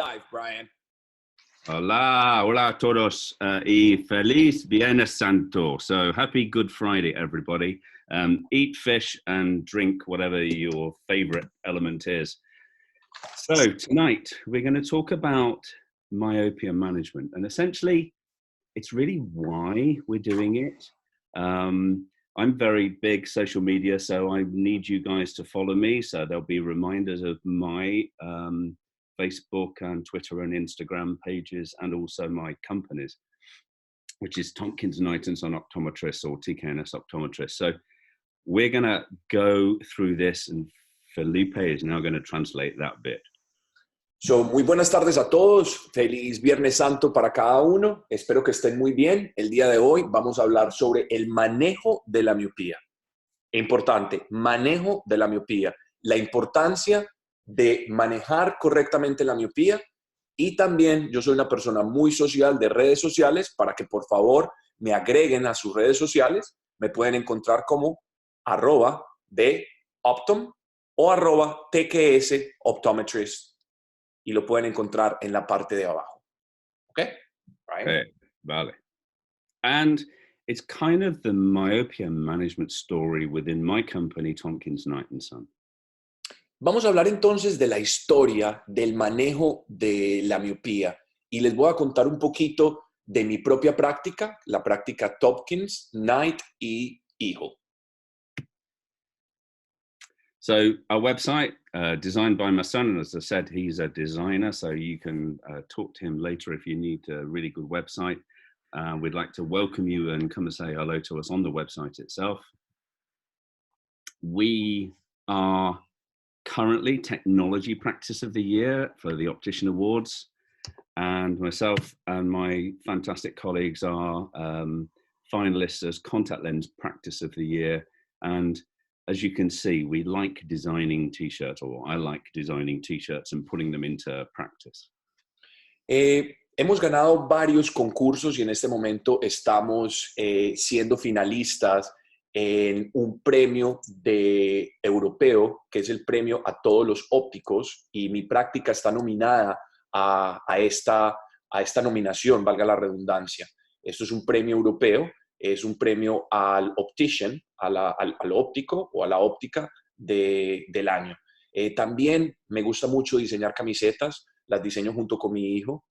live, Brian. Hola, hola a todos, y feliz Viernes Santo. So happy Good Friday, everybody. Eat fish and drink whatever your favorite element is. So tonight we're going to talk about myopia management, and essentially it's really why we're doing it. I'm very big social media, so I need you guys to follow me. So there'll be reminders of my Facebook and Twitter and Instagram pages, and also my companies, which is Tompkins and Son Optometrists or TKNS Optometrists. So we're going to go through this, and Felipe is now going to translate that bit. So, muy buenas tardes a todos. Feliz Viernes Santo para cada uno. Espero que estén muy bien. El día de hoy vamos a hablar sobre el manejo de la miopía. Importante, manejo de la miopía. La importancia de manejar correctamente la miopía, y también yo soy una persona muy social de redes sociales para que por favor me agreguen a sus redes sociales. Me pueden encontrar como @theoptom o @TKS Optometrist, y lo pueden encontrar en la parte de abajo. ¿Ok? Right? Vale. And it's kind of the myopia management story within my company, Tompkins Knight & Son. Vamos a hablar entonces de la historia del manejo de la miopía, y les voy a contar un poquito de mi propia práctica, la práctica Tompkins, Knight y Eagle. So our website, designed by my son, and as I said, he's a designer, so you can talk to him later if you need a really good website. We'd like to welcome you and come and say hello to us on the website itself. We are currently Technology Practice of the Year for the Optician Awards, and myself and my fantastic colleagues are finalists as Contact Lens Practice of the Year. And as you can see, we like designing t-shirts, or I like designing t-shirts and putting them into practice. Hemos ganado varios concursos y en este momento estamos siendo finalistas en un premio europeo, que es el premio a todos los ópticos, y mi práctica está nominada a esta nominación, valga la redundancia. Esto es un premio europeo, es un premio al optician, al óptico o a la óptica del año. También me gusta mucho diseñar camisetas, las diseño junto con mi hijo.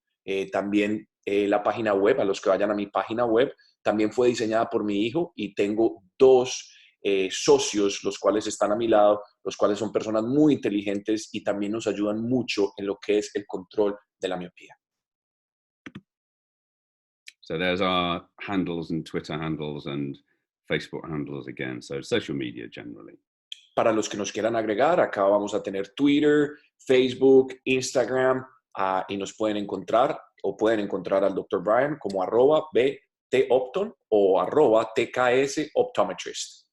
También la página web, a los que vayan a mi página web, también fue diseñada por mi hijo, y tengo dos socios, los cuales están a mi lado, los cuales son personas muy inteligentes y también nos ayudan mucho en lo que es el control de la miopía. So there's our handles and Twitter handles and Facebook handles again, so social media generally. Para los que nos quieran agregar, acá vamos a tener Twitter, Facebook, Instagram, y nos pueden encontrar, o pueden encontrar al Dr. Brian como @btopton o @TKS Optometrist.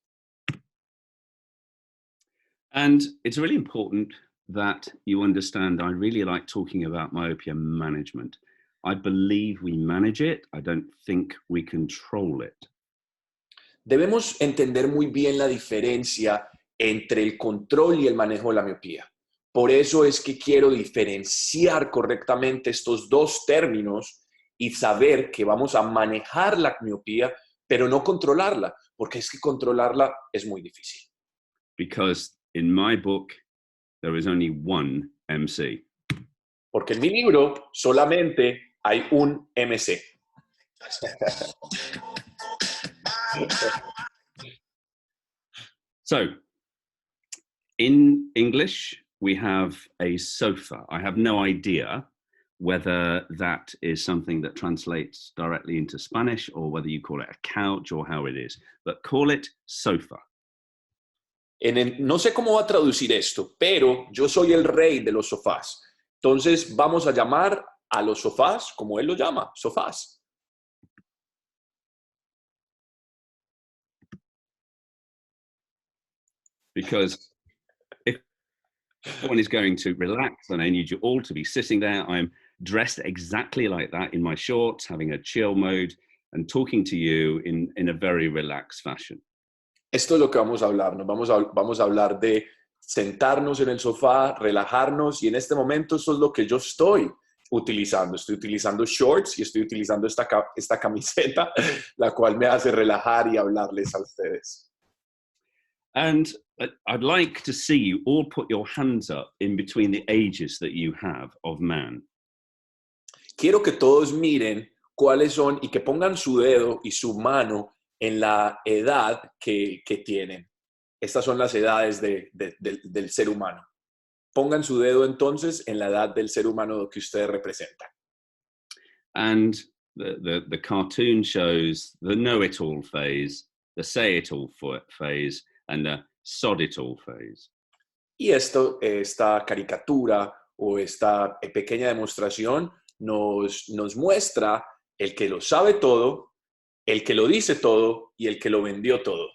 And it's really important that you understand, I really like talking about myopia management. I believe we manage it. I don't think we control it. Debemos entender muy bien la diferencia entre el control y el manejo de la miopía. Por eso es que quiero diferenciar correctamente estos dos términos y saber que vamos a manejar la miopía, pero no controlarla, porque es que controlarla es muy difícil. Because in my book, there is only one MC. Porque en mi libro solamente hay un MC. So, in English, we have a sofa. I have no idea whether that is something that translates directly into Spanish, or whether you call it a couch, or how it is, but call it sofa. No sé cómo va a traducir esto, pero yo soy el rey de los sofás. Entonces vamos a llamar a los sofás como él lo llama, sofás. Because if one is going to relax, then I need you all to be sitting there. I'm dressed exactly like that in my shorts, having a chill mode, and talking to you in a very relaxed fashion. Esto es lo que vamos a hablar. Vamos a hablar de sentarnos en el sofá, relajarnos, y en este momento eso es lo que yo estoy. utilizando. Estoy utilizando shorts y estoy utilizando esta camiseta, la cual me hace relajar y hablarles a ustedes. And I'd like to see you all put your hands up in between the ages that you have of man. Quiero que todos miren cuáles son y que pongan su dedo y su mano en la edad que tienen. Estas son las edades del ser humano. Pongan su dedo entonces en la edad del ser humano que ustedes representan. And the cartoon shows the know-it-all phase, the say-it-all phase, and the sod-it-all phase. Y esta caricatura o esta pequeña demostración nos muestra el que lo sabe todo, el que lo dice todo y el que lo vendió todo.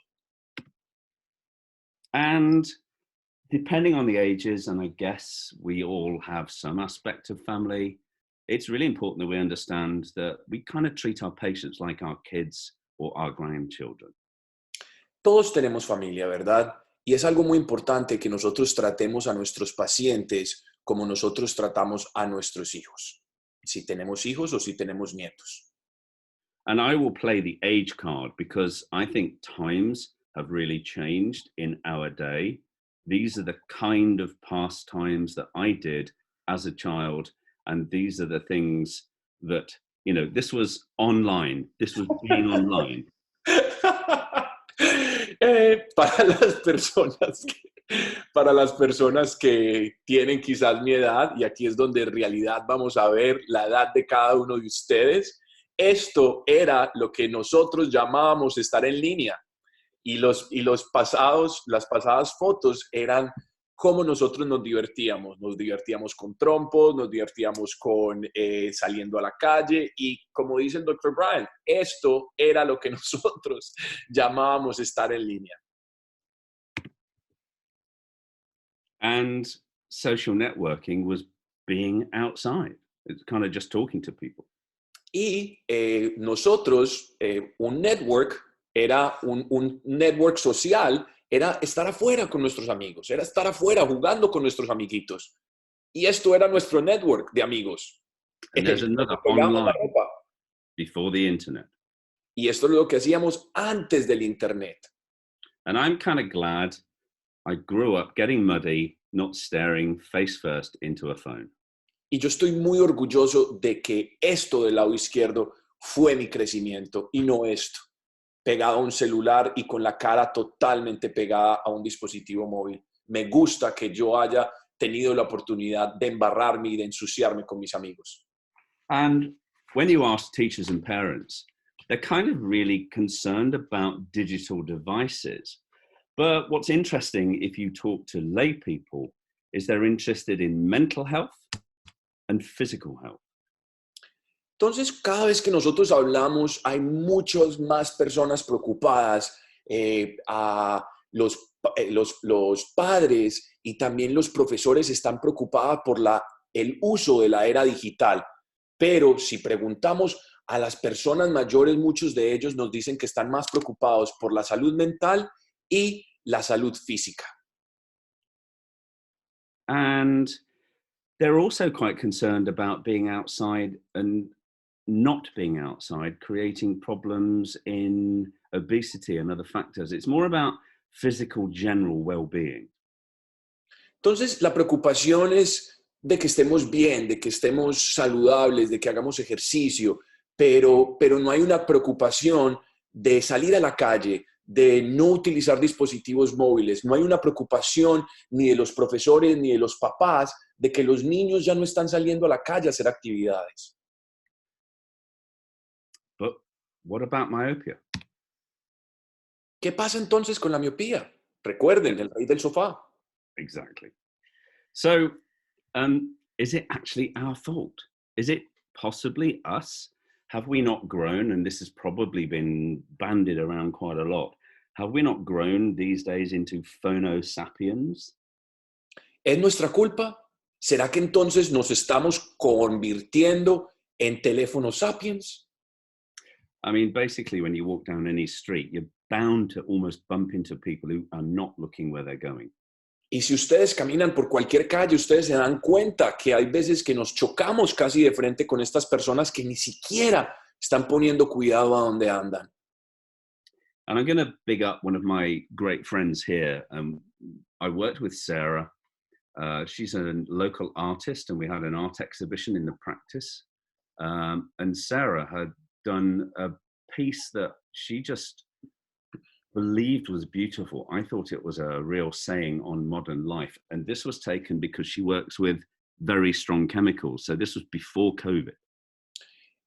And depending on the ages, and I guess we all have some aspect of family, it's really important that we understand that we kind of treat our patients like our kids or our grandchildren. Todos tenemos familia, ¿verdad? Y es algo muy importante que nosotros tratemos a nuestros pacientes como nosotros tratamos a nuestros hijos. Si tenemos hijos o si tenemos nietos. And I will play the age card because I think times have really changed in our day. These are the kind of pastimes that I did as a child. And these are the things that, you know, this was online. This was being online. Para las personas que tienen quizás mi edad, y aquí es donde en realidad vamos a ver la edad de cada uno de ustedes, esto era lo que nosotros llamábamos estar en línea. Y las pasadas fotos eran cómo nosotros nos divertíamos. Nos divertíamos con trompos, nos divertíamos con saliendo a la calle y como dice el Dr. Brian, esto era lo que nosotros llamábamos estar en línea. And social networking was being outside. It's kind of just talking to people. Y nosotros, un network, era un network social, era estar afuera con nuestros amigos, era estar afuera jugando con nuestros amiguitos. Y esto era nuestro network de amigos. And there's another online before the internet. Y esto es lo que hacíamos antes del internet. And I'm kind of glad I grew up getting muddy, not staring face first into a phone. Y yo estoy muy orgulloso de que esto del lado izquierdo fue mi crecimiento y no esto. Pegado a un celular y con la cara totalmente pegada a un dispositivo móvil. Me gusta que yo haya tenido la oportunidad de embarrarme y de ensuciarme con mis amigos. And when you ask teachers and parents, they're kind of really concerned about digital devices. But what's interesting, if you talk to lay people, is they're interested in mental health and physical health. Entonces, cada vez que nosotros hablamos, hay muchas más personas preocupadas, a los padres y también los profesores están preocupados por el uso de la era digital. Pero si preguntamos a las personas mayores, muchos de ellos nos dicen que están más preocupados por la salud mental y la salud física. And they're also quite concerned about being outside and not being outside, creating problems in obesity and other factors. It's more about physical general well-being. Entonces, la preocupación es de que estemos bien, de que estemos saludables, de que hagamos ejercicio, pero no hay una preocupación de salir a la calle, de no utilizar dispositivos móviles. No hay una preocupación ni de los profesores ni de los papás de que los niños ya no están saliendo a la calle a hacer actividades. But what about myopia? ¿Qué pasa entonces con la miopía? Recuerden, el rey del sofá. Exactly. So, is it actually our fault? Is it possibly us? Have we not grown, and this has probably been bandied around quite a lot, have we not grown these days into phono sapiens? ¿Es nuestra culpa? ¿Será que entonces nos estamos convirtiendo en teléfonos sapiens? I mean, basically, when you walk down any street, you're bound to almost bump into people who are not looking where they're going. Y si ustedes caminan por cualquier calle, ustedes se dan cuenta que hay veces que nos chocamos casi de frente con estas personas que ni siquiera están poniendo cuidado a donde andan. And I'm going to big up one of my great friends here. I worked with Sarah. She's a local artist, and we had an art exhibition in the practice. And Sarah had done a piece that she just believed was beautiful. I thought it was a real saying on modern life. And this was taken because she works with very strong chemicals. So this was before COVID.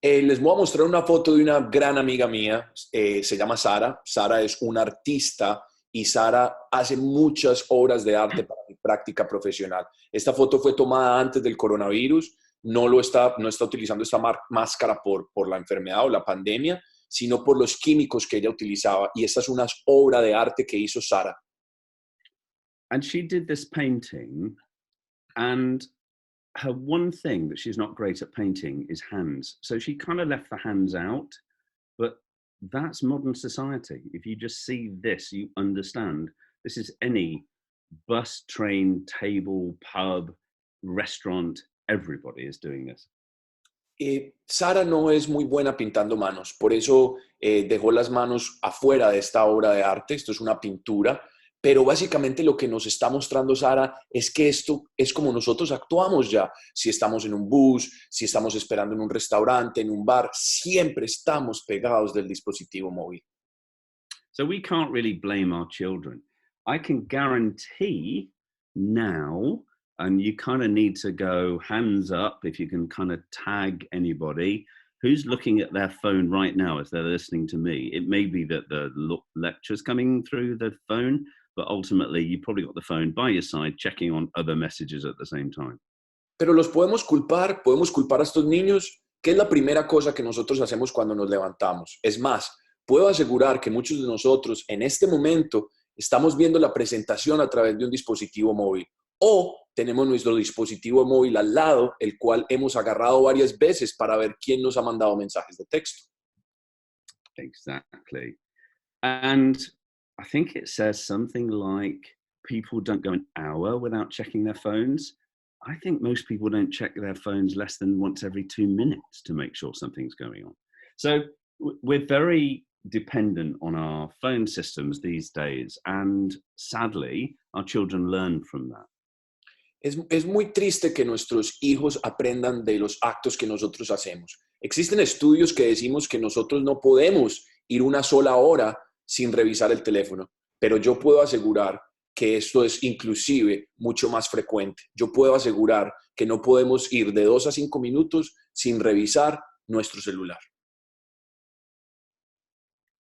Les voy a mostrar una foto de una gran amiga mía, se llama Sara. Sara es una artista y Sara hace muchas obras de arte para mi práctica profesional. Esta foto fue tomada antes del coronavirus, no está utilizando esta máscara por la enfermedad o la pandemia, sino por los químicos que ella utilizaba. Y esta es una obra de arte que hizo Sara. And she did this painting, and her one thing that she's not great at painting is hands. So she kind of left the hands out, but that's modern society. If you just see this, you understand this is any bus, train, table, pub, restaurant, everybody is doing this. Sara no es muy buena pintando manos, por eso dejó las manos afuera de esta obra de arte. Esto es una pintura, pero básicamente lo que nos está mostrando Sara es que esto es como nosotros actuamos ya. Si estamos en un bus, si estamos esperando en un restaurante, en un bar, siempre estamos pegados del dispositivo móvil. So we can't really blame our children. I can guarantee now, and you kind of need to go hands up if you can kind of tag anybody who's looking at their phone right now as they're listening to me. It may be that the lecture's coming through the phone, but ultimately you probably got the phone by your side checking on other messages at the same time. Pero los podemos culpar a estos niños, que es la primera cosa que nosotros hacemos cuando nos levantamos. Es más, puedo asegurar que muchos de nosotros en este momento estamos viendo la presentación a través de un dispositivo móvil o tenemos nuestro dispositivo móvil al lado, el cual hemos agarrado varias veces para ver quién nos ha mandado mensajes de texto. Exactly. And I think it says something like people don't go an hour without checking their phones. I think most people don't check their phones less than once every 2 minutes to make sure something's going on. So we're very dependent on our phone systems these days, and sadly, our children learn from that. Es muy triste que nuestros hijos aprendan de los actos que nosotros hacemos. Existen estudios que decimos que nosotros no podemos ir una sola hora sin revisar el teléfono, pero yo puedo asegurar que esto es inclusive mucho más frecuente. Yo puedo asegurar que no podemos ir de 2 a 5 minutos sin revisar nuestro celular.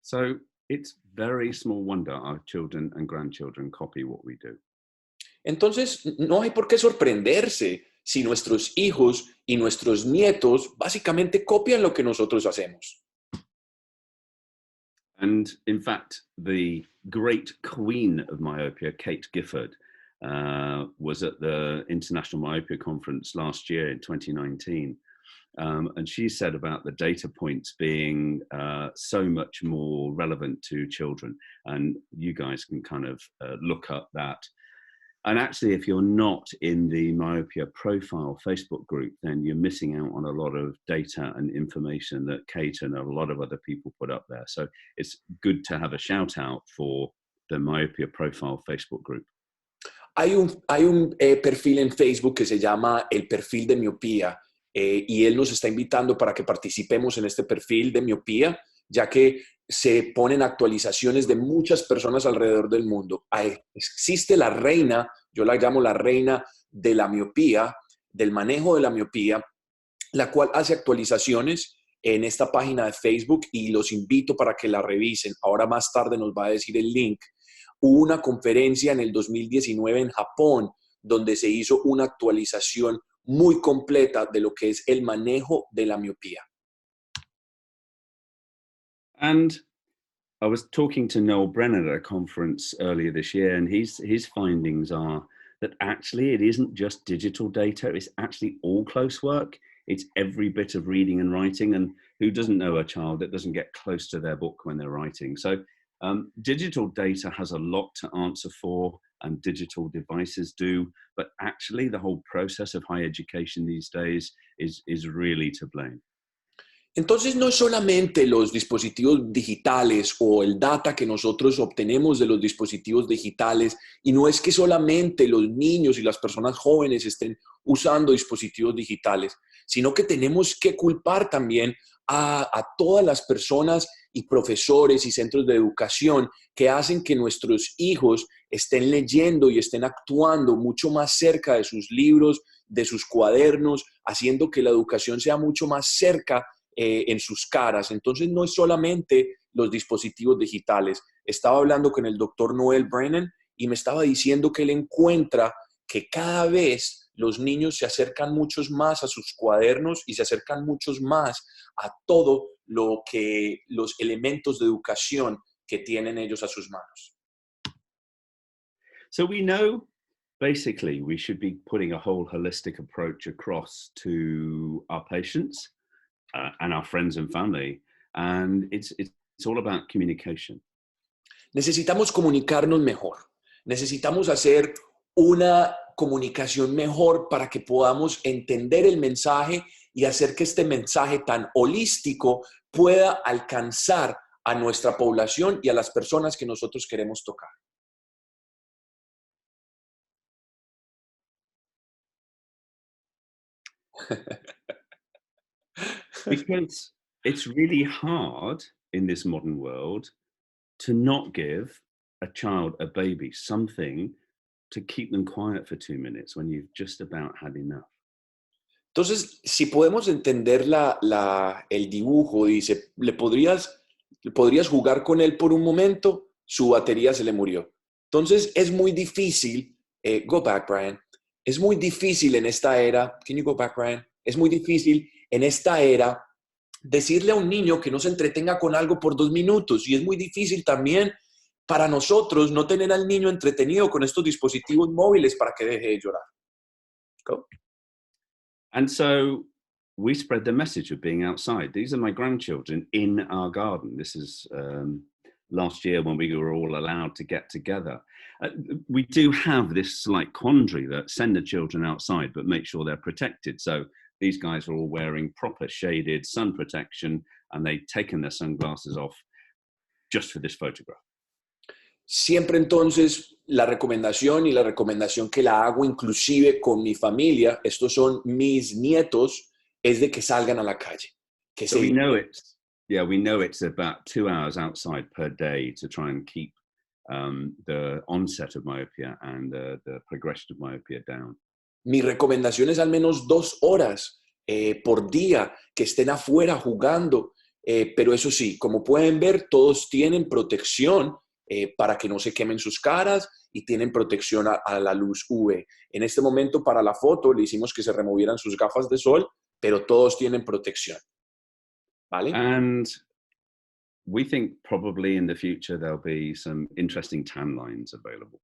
So it's very small wonder our children and grandchildren copy what we do. Entonces, no hay por qué sorprenderse si nuestros hijos y nuestros nietos básicamente copian lo que nosotros hacemos. And in fact, the great queen of myopia, Kate Gifford, was at the International Myopia Conference last year in 2019. And she said about the data points being so much more relevant to children. And you guys can kind of look up that. And actually, if you're not in the Myopia Profile Facebook group, then you're missing out on a lot of data and information that Kate and a lot of other people put up there. So it's good to have a shout out for the Myopia Profile Facebook group. Hay un perfil en Facebook que se llama el perfil de miopía y él nos está invitando para que participemos en este perfil de miopía, ya que se ponen actualizaciones de muchas personas alrededor del mundo. Existe la reina, yo la llamo la reina de la miopía, del manejo de la miopía, la cual hace actualizaciones en esta página de Facebook y los invito para que la revisen. Ahora más tarde nos va a decir el link. Hubo una conferencia en el 2019 en Japón donde se hizo una actualización muy completa de lo que es el manejo de la miopía. And I was talking to Noel Brennan at a conference earlier this year, and his findings are that actually it isn't just digital data, it's actually all close work. It's every bit of reading and writing, and who doesn't know a child that doesn't get close to their book when they're writing? So digital data has a lot to answer for, and digital devices do, but actually the whole process of higher education these days is really to blame. Entonces, no es solamente los dispositivos digitales o el data que nosotros obtenemos de los dispositivos digitales, y no es que solamente los niños y las personas jóvenes estén usando dispositivos digitales, sino que tenemos que culpar también a todas las personas y profesores y centros de educación que hacen que nuestros hijos estén leyendo y estén actuando mucho más cerca de sus libros, de sus cuadernos, haciendo que la educación sea mucho más cerca en sus caras. Entonces no es solamente los dispositivos digitales. Estaba hablando con el doctor Noel Brennan y me estaba diciendo que él encuentra que cada vez los niños se acercan muchos más a sus cuadernos y se acercan muchos más a todo lo que los elementos de educación que tienen ellos a sus manos. So we know basically we should be putting a whole holistic approach across to our patients and our friends and family, and it's all about communication. Necesitamos comunicarnos mejor. Necesitamos hacer una comunicación mejor para que podamos entender el mensaje y hacer que este mensaje tan holístico pueda alcanzar a nuestra población y a las personas que nosotros queremos tocar. Because it's really hard in this modern world to not give a child, a baby, something to keep them quiet for 2 minutes when you've just about had enough. Entonces, si podemos entender el dibujo, dice, le podrías jugar con él por un momento, su batería se le murió. Entonces, es muy difícil, go back, Brian, es muy difícil en esta era, can you go back, Brian? Es muy difícil en esta era decirle a un niño que no se entretenga con algo por 2 minutos, y es muy difícil también para nosotros no tener al niño entretenido con estos dispositivos móviles para que deje de llorar. Go. And so we spread the message of being outside. These are my grandchildren in our garden. This is last year when we were all allowed to get together. We do have this slight quandary that send the children outside, but make sure they're protected. So these guys are all wearing proper shaded sun protection, and they've taken their sunglasses off just for this photograph. Siempre entonces la recomendación que la hago inclusive con mi familia, estos son mis nietos, es de que salgan a la calle. Que so we know it's about 2 hours outside per day to try and keep the onset of myopia and the progression of myopia down. Mi recomendación es al menos 2 horas por día que estén afuera jugando, pero eso sí, como pueden ver, todos tienen protección para que no se quemen sus caras y tienen protección a la luz UV. En este momento, para la foto, le hicimos que se removieran sus gafas de sol, pero todos tienen protección. ¿Vale? And we think probably in the future there'll be some interesting tan lines available.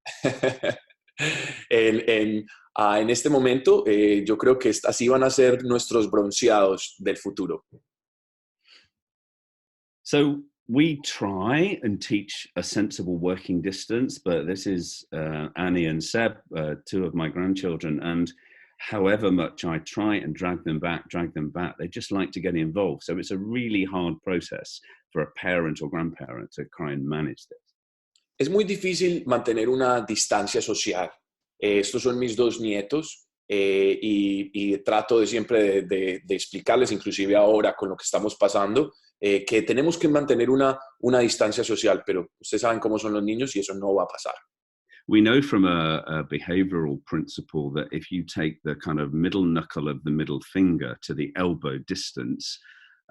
En este momento, yo creo que así van a ser nuestros bronceados del futuro. So we try and teach a sensible working distance, but this is Annie and Seb, 2 of my grandchildren, and however much I try and drag them back, they just like to get involved. So it's a really hard process for a parent or grandparent to try and manage this. Es muy difícil mantener una distancia social. Estos son mis 2 nietos y trato de siempre de explicarles, inclusive ahora con lo que estamos pasando, que tenemos que mantener una distancia social, pero ustedes saben cómo son los niños y eso no va a pasar. We know from a behavioral principle that if you take the kind of middle knuckle of the middle finger to the elbow distance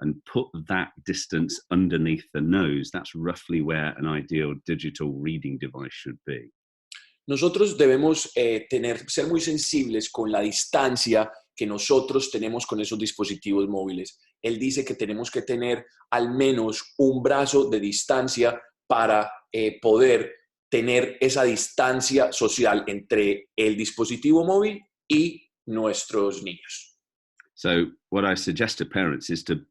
and put that distance underneath the nose, that's roughly where an ideal digital reading device should be. Nosotros debemos ser muy sensibles con la distancia que nosotros tenemos con esos dispositivos móviles. Él dice que tenemos que tener al menos un brazo de distancia para poder tener esa distancia social entre el dispositivo móvil y nuestros niños. So what I suggest to parents is to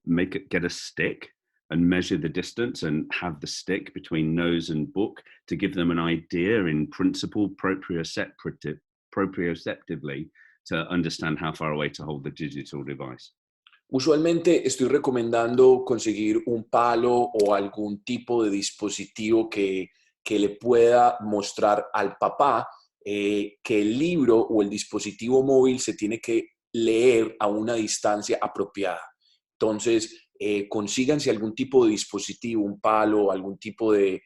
get a stick and measure the distance and have the stick between nose and book to give them an idea in principle proprioceptively to understand how far away to hold the digital device. Usualmente estoy recomendando conseguir un palo o algún tipo de dispositivo que le pueda mostrar al papá que el libro o el dispositivo móvil se tiene que leer a una distancia apropiada. Entonces, consíganse algún tipo de dispositivo, un palo, algún tipo de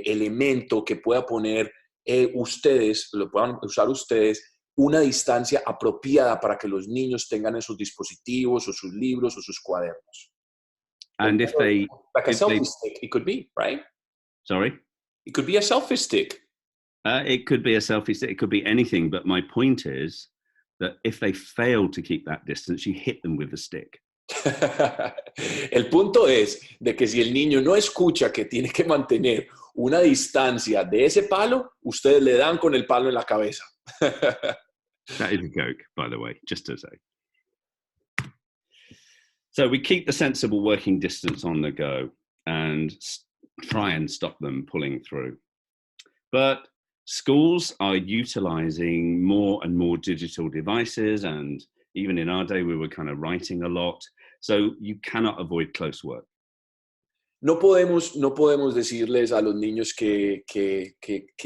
elemento que pueda poner ustedes, lo puedan usar ustedes, una distancia apropiada para que los niños tengan esos dispositivos o sus libros o sus cuadernos. And if they, like a selfie stick, it could be, right? Sorry? It could be a selfie stick. It could be a selfie stick, it could be anything, but my point is that if they fail to keep that distance, you hit them with the stick. El punto es de que si el niño no escucha que tiene que mantener una distancia de ese palo, ustedes le dan con el palo en la cabeza. That is a joke, by the way, just to say. So we keep the sensible working distance on the go and try and stop them pulling through. But schools are utilizing more and more digital devices, and even in our day, we were kind of writing a lot. So you cannot avoid close work. No podemos decirles a los niños que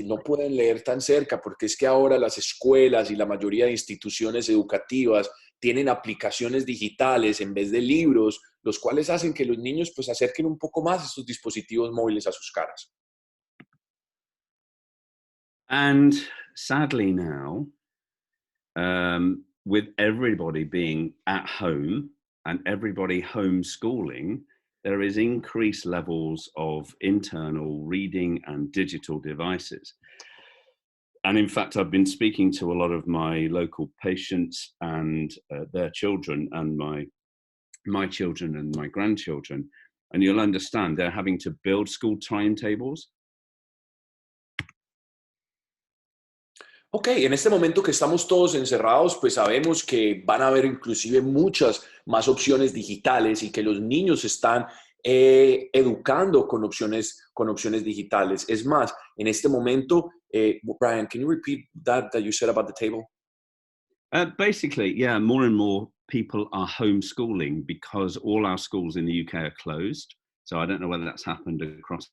no pueden leer tan cerca, porque es que ahora las escuelas y la mayoría de instituciones educativas tienen aplicaciones digitales en vez de libros, los cuales hacen que los niños pues acerquen un poco más esos dispositivos móviles a sus caras. And sadly now, with everybody being at home and everybody homeschooling, there is increased levels of internal reading and digital devices. And in fact, I've been speaking to a lot of my local patients and their children and my children and my grandchildren, and you'll understand they're having to build school timetables. Ok, en este momento que estamos todos encerrados, pues sabemos que van a haber inclusive muchas más opciones digitales y que los niños están educando con opciones digitales. Es más, en este momento, Brian, can you repeat that you said about the table? Basically, yeah, more and more people are homeschooling because all our schools in the UK are closed. So I don't know whether that's happened across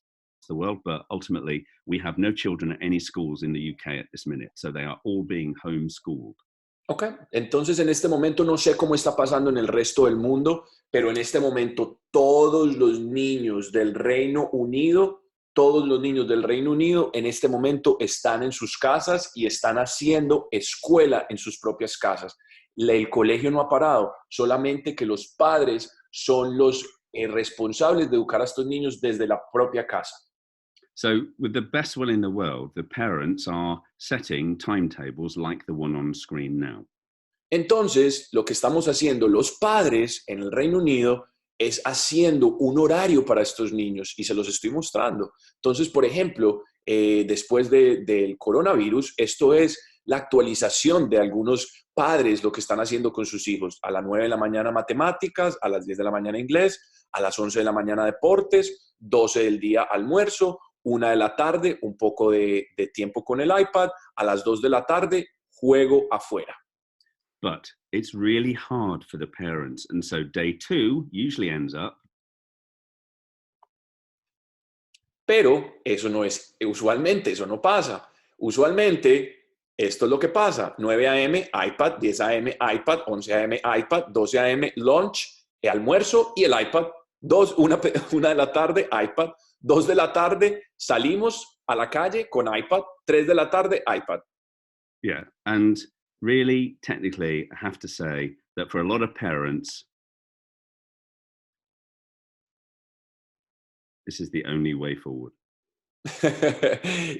the world, but ultimately we have no children at any schools in the UK at this minute. So they are all being homeschooled. Ok, entonces en este momento no sé cómo está pasando en el resto del mundo, pero en este momento todos los niños del Reino Unido en este momento están en sus casas y están haciendo escuela en sus propias casas. El colegio no ha parado, solamente que los padres son los responsables de educar a estos niños desde la propia casa. So with the best will in the world, the parents are setting timetables like the one on screen now. Entonces, lo que estamos haciendo los padres en el Reino Unido es haciendo un horario para estos niños y se los estoy mostrando. Entonces, por ejemplo, después del coronavirus, esto es la actualización de algunos padres, lo que están haciendo con sus hijos. A las 9 de la mañana matemáticas, a las 10 de la mañana inglés, a las 11 de la mañana deportes, 12 del día almuerzo, 1 de la tarde un poco de tiempo con el iPad, a las 2 de la tarde juego afuera. But it's really hard for the parents. And so day 2 usually ends up. Pero eso no es, usualmente eso no pasa. Usualmente esto es lo que pasa. 9 a.m. iPad, 10 a.m. iPad, 11 a.m. iPad, 12 a.m. lunch, almuerzo y el iPad. 1 de la tarde iPad, 2 de la tarde salimos a la calle con iPad, 3 de la tarde iPad. Yeah, and really, technically, I have to say that for a lot of parents, this is the only way forward.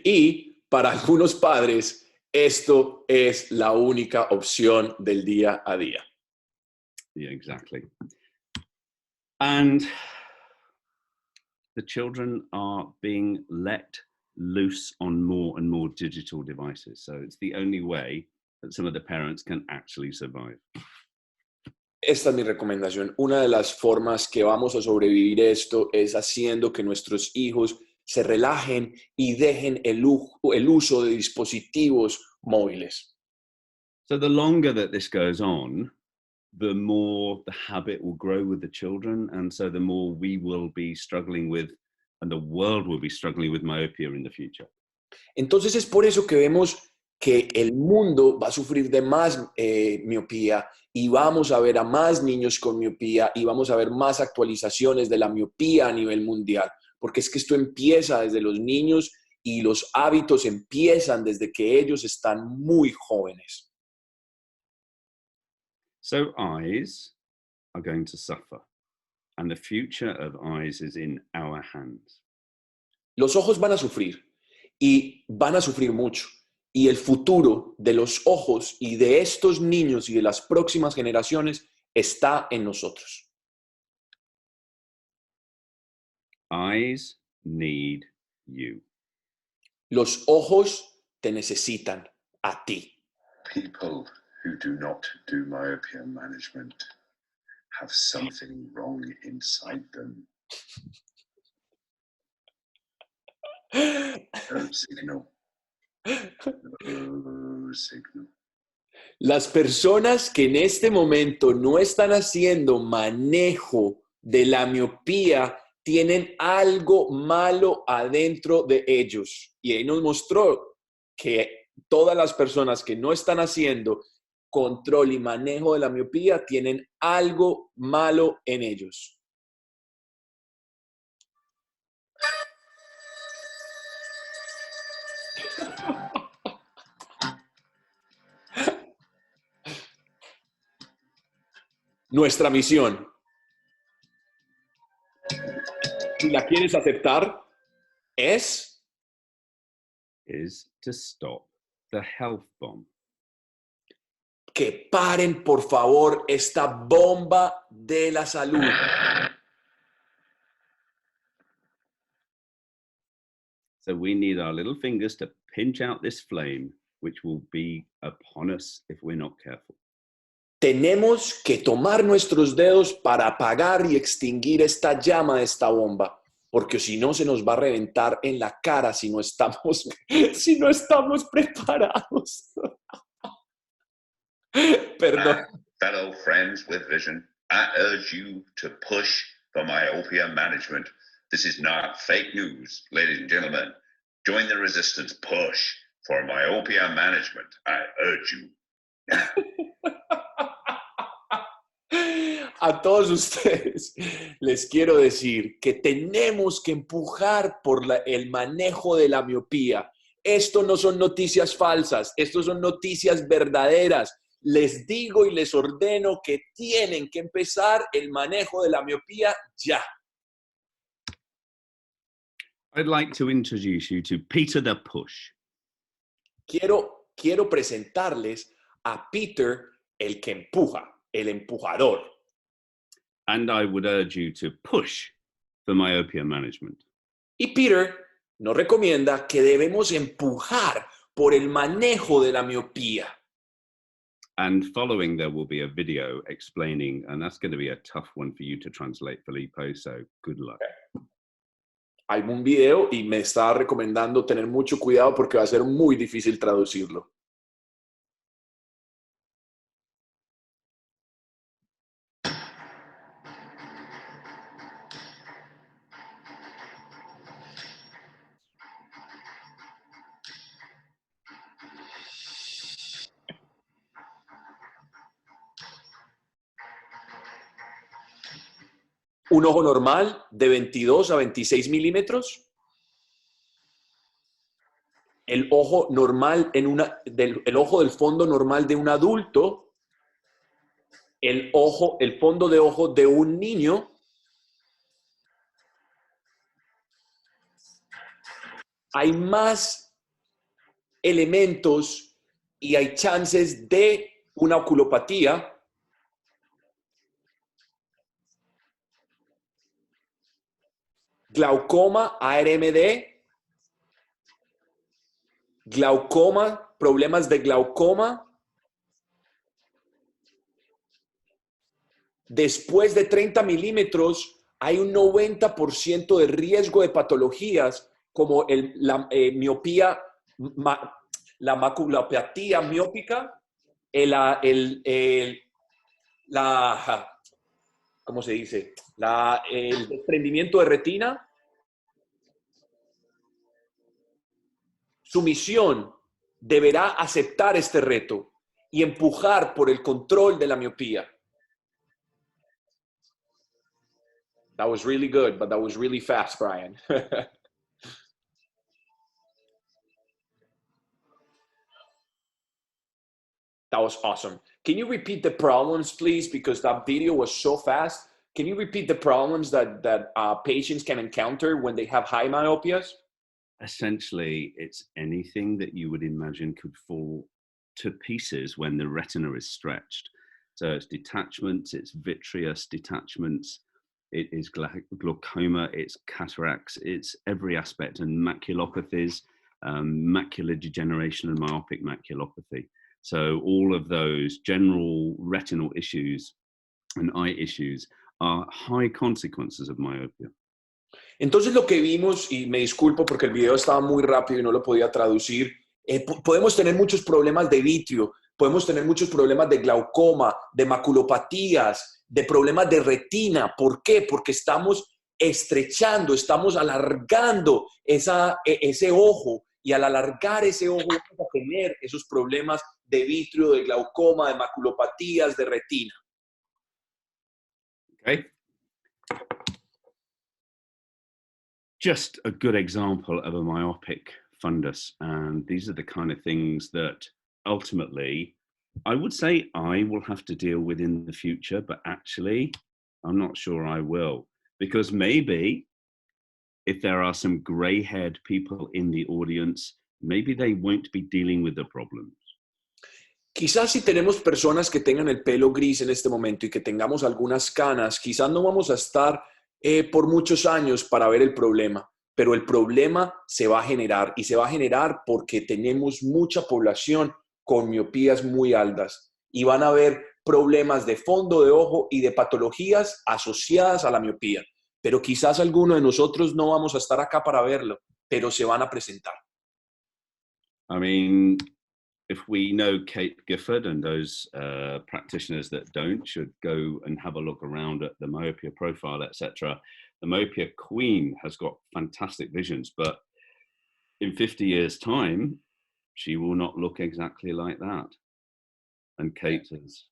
Y para algunos padres, esto es la única opción del día a día. Yeah, exactly. And the children are being let loose on more and more digital devices. So it's the only way that some of the parents can actually survive. Esta es mi recomendación. Una de las formas que vamos a sobrevivir esto es haciendo que nuestros hijos se relajen y dejen el uso de dispositivos móviles. So the longer that this goes on, the more the habit will grow with the children. And so the more we will be struggling with, and the world will be struggling with myopia in the future. Entonces es por eso que vemos que el mundo va a sufrir de más miopía y vamos a ver a más niños con miopía y vamos a ver más actualizaciones de la miopía a nivel mundial, porque es que esto empieza desde los niños y los hábitos empiezan desde que ellos están muy jóvenes. So eyes are going to suffer, and the future of eyes is in our hands. Los ojos van a sufrir y van a sufrir mucho. Y el futuro de los ojos y de estos niños y de las próximas generaciones está en nosotros. Eyes need you. Los ojos te necesitan a ti. People who do not do myopia management have something wrong inside them. No signal. No signal. Las personas que en este momento no están haciendo manejo de la miopía tienen algo malo adentro de ellos. Y ahí nos mostró que todas las personas que no están haciendo control y manejo de la miopía tienen algo malo en ellos. Nuestra misión, si la quieres aceptar, es To stop the health bomb. que paren, por favor, esta bomba de la salud. So we need our little fingers to pinch out this flame, which will be upon us if we're not careful. Tenemos que tomar nuestros dedos para apagar y extinguir esta llama de esta bomba, porque si no se nos va a reventar en la cara si no estamos preparados. Perdón. Fellow friends with vision, I urge you to push for myopia management. This is not fake news, ladies and gentlemen. Join the resistance. Push for myopia management. I urge you. A todos ustedes les quiero decir que tenemos que empujar por el manejo de la miopía. Esto no son noticias falsas, esto son noticias verdaderas. Les digo y les ordeno que tienen que empezar el manejo de la miopía ya. I'd like to introduce you to Peter the Push. Quiero presentarles a Peter, el que empuja, el empujador. And I would urge you to push for myopia management. Y Peter nos recomienda que debemos empujar por el manejo de la miopía. And following, there will be a video explaining, and that's going to be a tough one for you to translate, Filippo, so good luck. Hay un video y me está recomendando tener mucho cuidado porque va a ser muy difícil traducirlo. Un ojo normal de 22 a 26 milímetros. El ojo normal el ojo del fondo normal de un adulto. El fondo de ojo de un niño. Hay más elementos y hay chances de una oculopatía. Glaucoma, ARMD, glaucoma, problemas de glaucoma, después de 30 milímetros hay un 90% de riesgo de patologías como la miopía, la maculopatía miópica, ¿cómo se dice? El desprendimiento de retina. Su misión deberá aceptar este reto y empujar por el control de la miopía. That was really good, but that was really fast, Brian. That was awesome. Can you repeat the problems, please? Because that video was so fast. Can you repeat the problems that patients can encounter when they have high myopias? Essentially, it's anything that you would imagine could fall to pieces when the retina is stretched. So it's detachments, it's vitreous detachments, it is glaucoma, it's cataracts, it's every aspect, and maculopathies, macular degeneration and myopic maculopathy. So all of those general retinal issues and eye issues are high consequences of myopia. Entonces lo que vimos, y me disculpo porque el video estaba muy rápido y no lo podía traducir, podemos tener muchos problemas de vitrio, podemos tener muchos problemas de glaucoma, de maculopatías, de problemas de retina. ¿Por qué? Porque estamos estrechando, estamos alargando ese ojo, y al alargar ese ojo vamos a tener esos problemas de vitrio, de glaucoma, de maculopatías, de retina. Okay. Just a good example of a myopic fundus, and these are the kind of things that ultimately I would say I will have to deal with in the future, but actually I'm not sure I will, because maybe if there are some gray-haired people in the audience, maybe they won't be dealing with the problems. Quizás si tenemos personas que tengan el pelo gris en este momento y que tengamos algunas canas, quizás no vamos a estar por muchos años para ver el problema, pero el problema se va a generar, y se va a generar porque tenemos mucha población con miopías muy altas y van a haber problemas de fondo de ojo y de patologías asociadas a la miopía. Pero quizás alguno de nosotros no vamos a estar acá para verlo, pero se van a presentar. I mean, if we know Kate Gifford, and those practitioners that don't should go and have a look around at the myopia profile, etc. The myopia queen has got fantastic visions, but in 50 years' time, she will not look exactly like that. And Kate has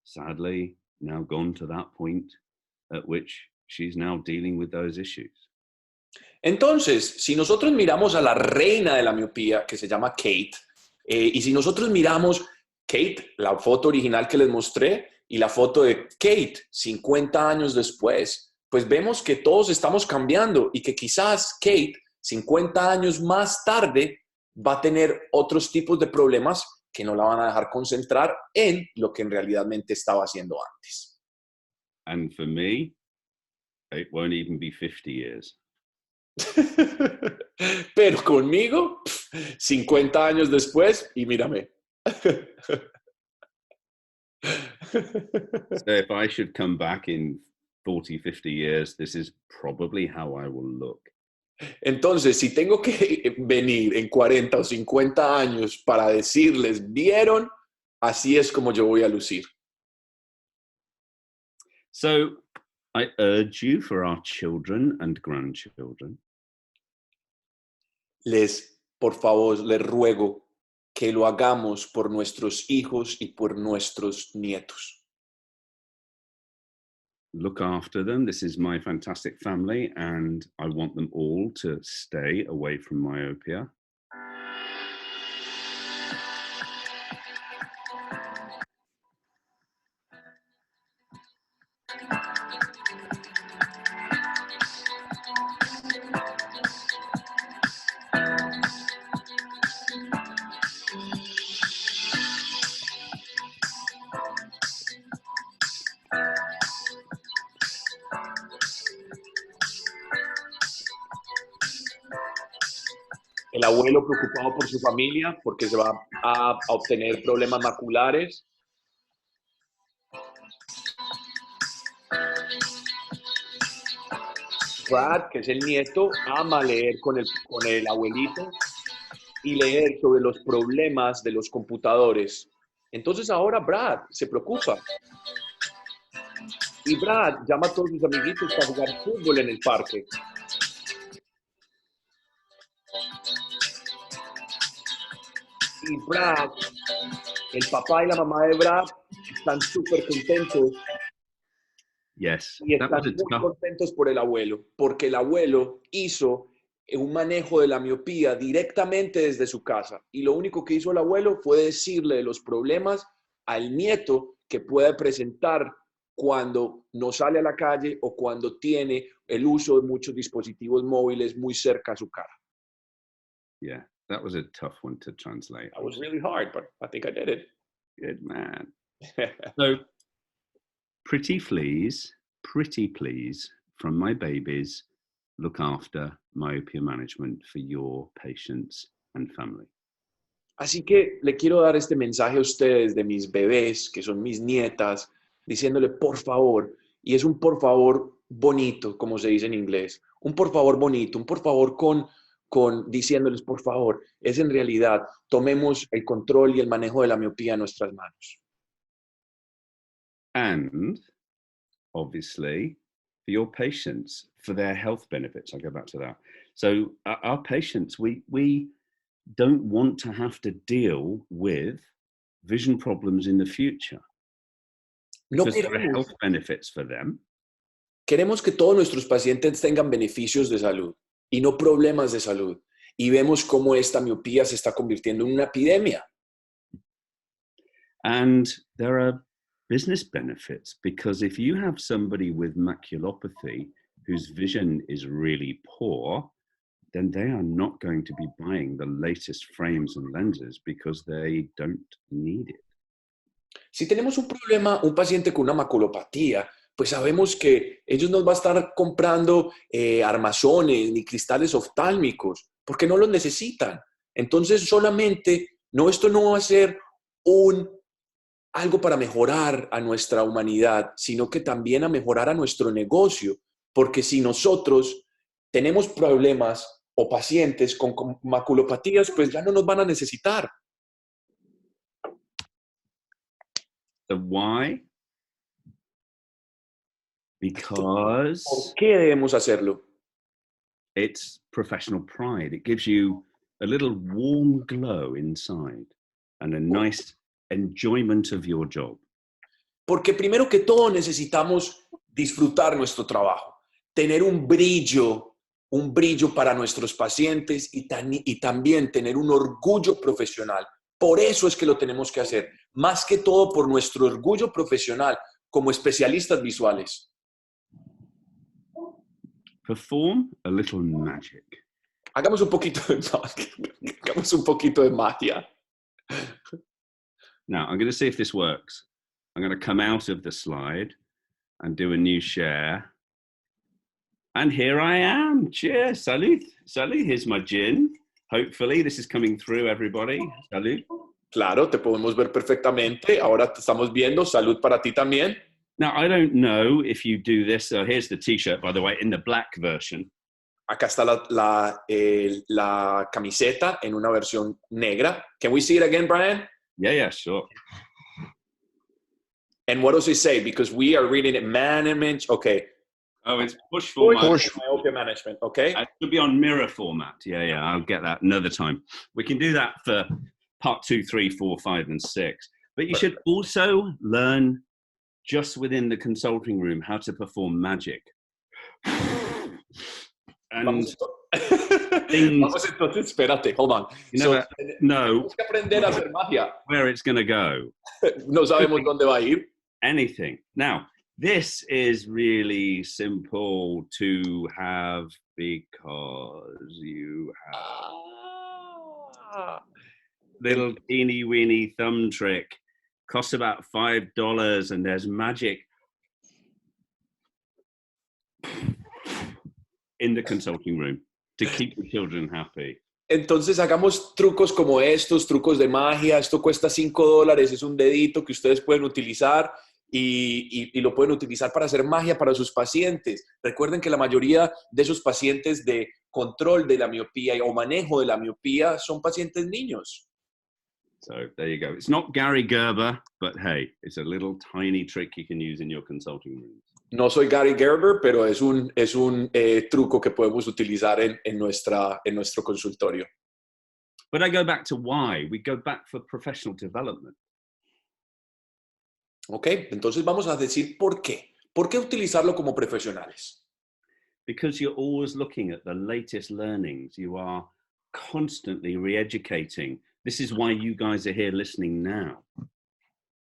sadly now gone to that point at which she's now dealing with those issues. Entonces, si nosotros miramos a la reina de la miopía, que se llama Kate, y si nosotros miramos Kate, la foto original que les mostré, y la foto de Kate 50 años después, pues vemos que todos estamos cambiando y que quizás Kate 50 años más tarde va a tener otros tipos de problemas que no la van a dejar concentrar en lo que en realidadmente estaba haciendo antes. And for me, it won't even be 50 years. Pero conmigo, 50 años después, y mírame. So if I should come back in 40, 50 years, this is probably how I will look. Entonces, si tengo que venir en 40 o 50 años para decirles, ¿vieron? Así es como yo voy a lucir. So I urge you, for our children and grandchildren, Por favor, les ruego que lo hagamos por nuestros hijos y por nuestros nietos. look after them. This is my fantastic family, and I want them all to stay away from myopia. El abuelo preocupado por su familia porque se va a obtener problemas maculares. Brad, que es el nieto, ama leer con el abuelito y leer sobre los problemas de los computadores. Entonces ahora Brad se preocupa. Y Brad llama a todos sus amiguitos para jugar fútbol en el parque. Y Brad, el papá y la mamá de Brad, están súper contentos. Yes, Y están muy contentos por el abuelo, porque el abuelo hizo un manejo de la miopía directamente desde su casa. Y lo único que hizo el abuelo fue decirle de los problemas al nieto que puede presentar cuando no sale a la calle o cuando tiene el uso de muchos dispositivos móviles muy cerca a su cara. Yeah, that was a tough one to translate. That was really hard, but I think I did it. Good man. So, pretty please, from my babies, look after myopia management for your patients and family. Así que le quiero dar este mensaje a ustedes de mis bebés, que son mis nietas, diciéndole por favor, y es un por favor bonito, como se dice en inglés, un por favor bonito, un por favor con diciéndoles por favor, es en realidad, tomemos el control y el manejo de la miopía en nuestras manos. And, obviously, for your patients, for their health benefits. I'll go back to that. So our patients, we don't want to have to deal with vision problems in the future. No because there are health benefits for them. Queremos que todos nuestros pacientes tengan beneficios de salud y no problemas de salud. Y vemos cómo esta miopía se está convirtiendo en una epidemia. And there are business benefits, because if you have somebody with maculopathy whose vision is really poor, then they are not going to be buying the latest frames and lenses because they don't need it. Si tenemos un problema, un paciente con una maculopatía, pues sabemos que ellos no van a estar comprando armazones ni cristales oftálmicos porque no los necesitan. Entonces solamente, esto no va a ser algo para mejorar a nuestra humanidad, sino que también a mejorar a nuestro negocio, porque si nosotros tenemos problemas o pacientes con maculopatías, pues ya no nos van a necesitar. So why? Because ¿Por qué debemos hacerlo? it's professional pride. It gives you a little warm glow inside and a nice enjoyment of your job. Porque primero que todo necesitamos disfrutar nuestro trabajo, tener un brillo para nuestros pacientes y también tener un orgullo profesional. Por eso es que lo tenemos que hacer, más que todo por nuestro orgullo profesional como especialistas visuales. Perform a little magic. Hagamos un poquito de magia. Now, I'm going to see if this works. I'm going to come out of the slide and do a new share. And here I am. Cheers. Salud. Salud. Here's my gin. Hopefully this is coming through, everybody. Salud. Claro, te podemos ver perfectamente. Ahora te estamos viendo. Salud para ti también. Now, I don't know if you do this. So here's the t-shirt, by the way, in the black version. Acá está la camiseta en una versión negra. Can we see it again, Brian? Yeah, sure. And what does it say? Because we are reading it management. Okay. Oh, it's push format. Myopia management. Okay. It should be on mirror format. Yeah. I'll get that another time. We can do that for part 2, 3, 4, 5, and 6. But you should also learn just within the consulting room how to perform magic. And Vamos entonces, espérate, hold on. You never know tenemos que aprender a hacer magia. Where it's going to go. No sabemos dónde va a ir. Anything. Now, this is really simple to have because you have little teeny weeny thumb trick. Costs about $5 and there's magic in the consulting room to keep the children happy. Entonces hagamos trucos como estos, trucos de magia. Esto cuesta $5, es un dedito que ustedes pueden utilizar y lo pueden utilizar para hacer magia para sus pacientes. Recuerden que la mayoría de esos pacientes de control de la miopía o manejo de la miopía son pacientes niños. So there you go. It's not Gary Gerber, but hey, it's a little tiny trick you can use in your consulting rooms. No soy Gary Gerber, pero es un truco que podemos utilizar en nuestro consultorio. But I go back to why. We go back for professional development. Ok, entonces vamos a decir por qué. ¿Por qué utilizarlo como profesionales? Because you're always looking at the latest learnings. You are constantly re-educating. This is why you guys are here listening now.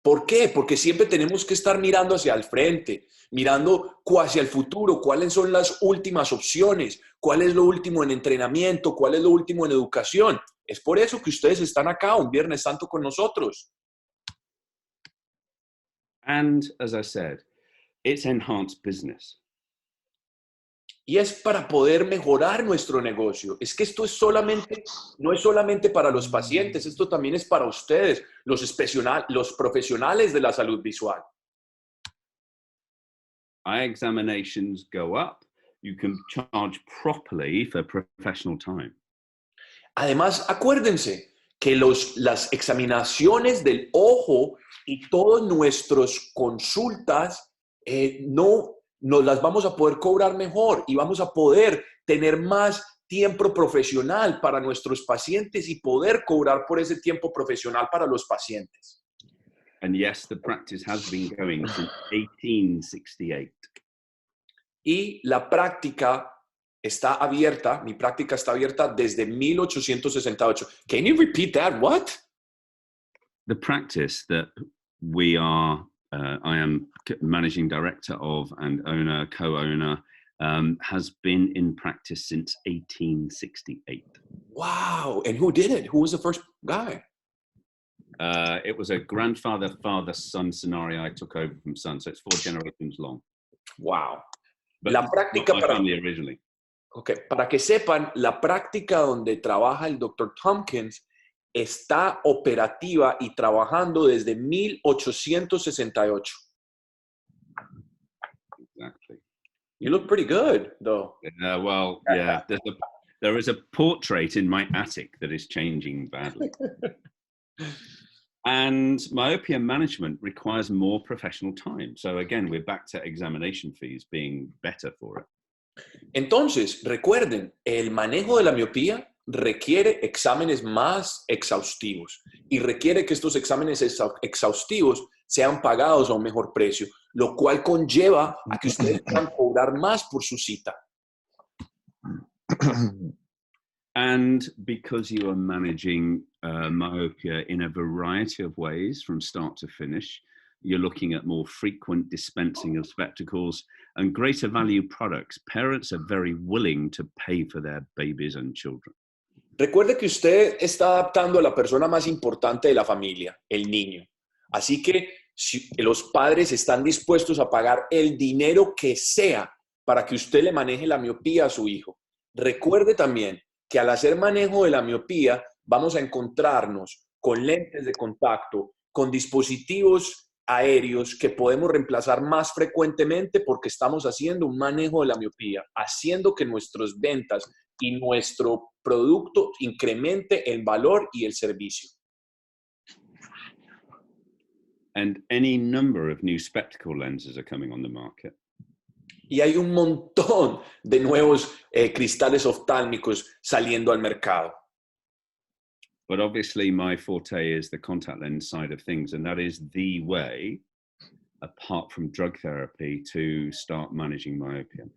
¿Por qué? Porque siempre tenemos que estar mirando hacia el frente, mirando hacia el futuro, cuáles son las últimas opciones, cuál es lo último en entrenamiento, cuál es lo último en educación. Es por eso que ustedes están acá un Viernes Santo con nosotros. And as I said, it's enhanced business. Y es para poder mejorar nuestro negocio. Es que esto no es solamente para los pacientes, esto también es para ustedes, los profesionales de la salud visual. Eye examinations go up. You can charge properly for professional time. Además, acuérdense que las examinaciones del ojo y todas nuestras consultas no nos las vamos a poder cobrar mejor y vamos a poder tener más tiempo profesional para nuestros pacientes y poder cobrar por ese tiempo profesional para los pacientes. And yes, the practice has been going since 1868. Y la práctica está abierta, mi práctica está abierta desde 1868. Can you repeat that? What? The practice that we are, I am managing director of and owner, co-owner, has been in practice since 1868. Wow. And who did it? Who was the first guy? It was a grandfather, father, son scenario. I took over from son, so it's 4 generations long. Wow. But La práctica my family originally. Okay, para que sepan, la práctica donde trabaja el Dr. Tompkins está operativa y trabajando desde 1868. Exactly. You look pretty good, though. Well, yeah, there is a portrait in my attic that is changing badly. And myopia management requires more professional time. So again, we're back to examination fees being better for it. Entonces, recuerden, el manejo de la miopía requiere exámenes más exhaustivos y requiere que estos exámenes exhaustivos sean pagados a un mejor precio, lo cual conlleva a que ustedes puedan cobrar más por su cita. And because you are managing myopia in a variety of ways from start to finish, you're looking at more frequent dispensing of spectacles and greater value products. Parents are very willing to pay for their babies and children. Recuerde que usted está adaptando a la persona más importante de la familia, el niño. Así que si los padres están dispuestos a pagar el dinero que sea para que usted le maneje la miopía a su hijo. Recuerde también que al hacer manejo de la miopía vamos a encontrarnos con lentes de contacto, con dispositivos aéreos que podemos reemplazar más frecuentemente porque estamos haciendo un manejo de la miopía, haciendo que nuestras ventas y nuestro producto incremente el valor y el servicio. And any number of new spectacle lenses are coming on the market. Y hay un montón de nuevos cristales oftálmicos saliendo al mercado. But obviously my forte is the contact lens side of things, and that is the way, apart from drug therapy, to start managing myopia.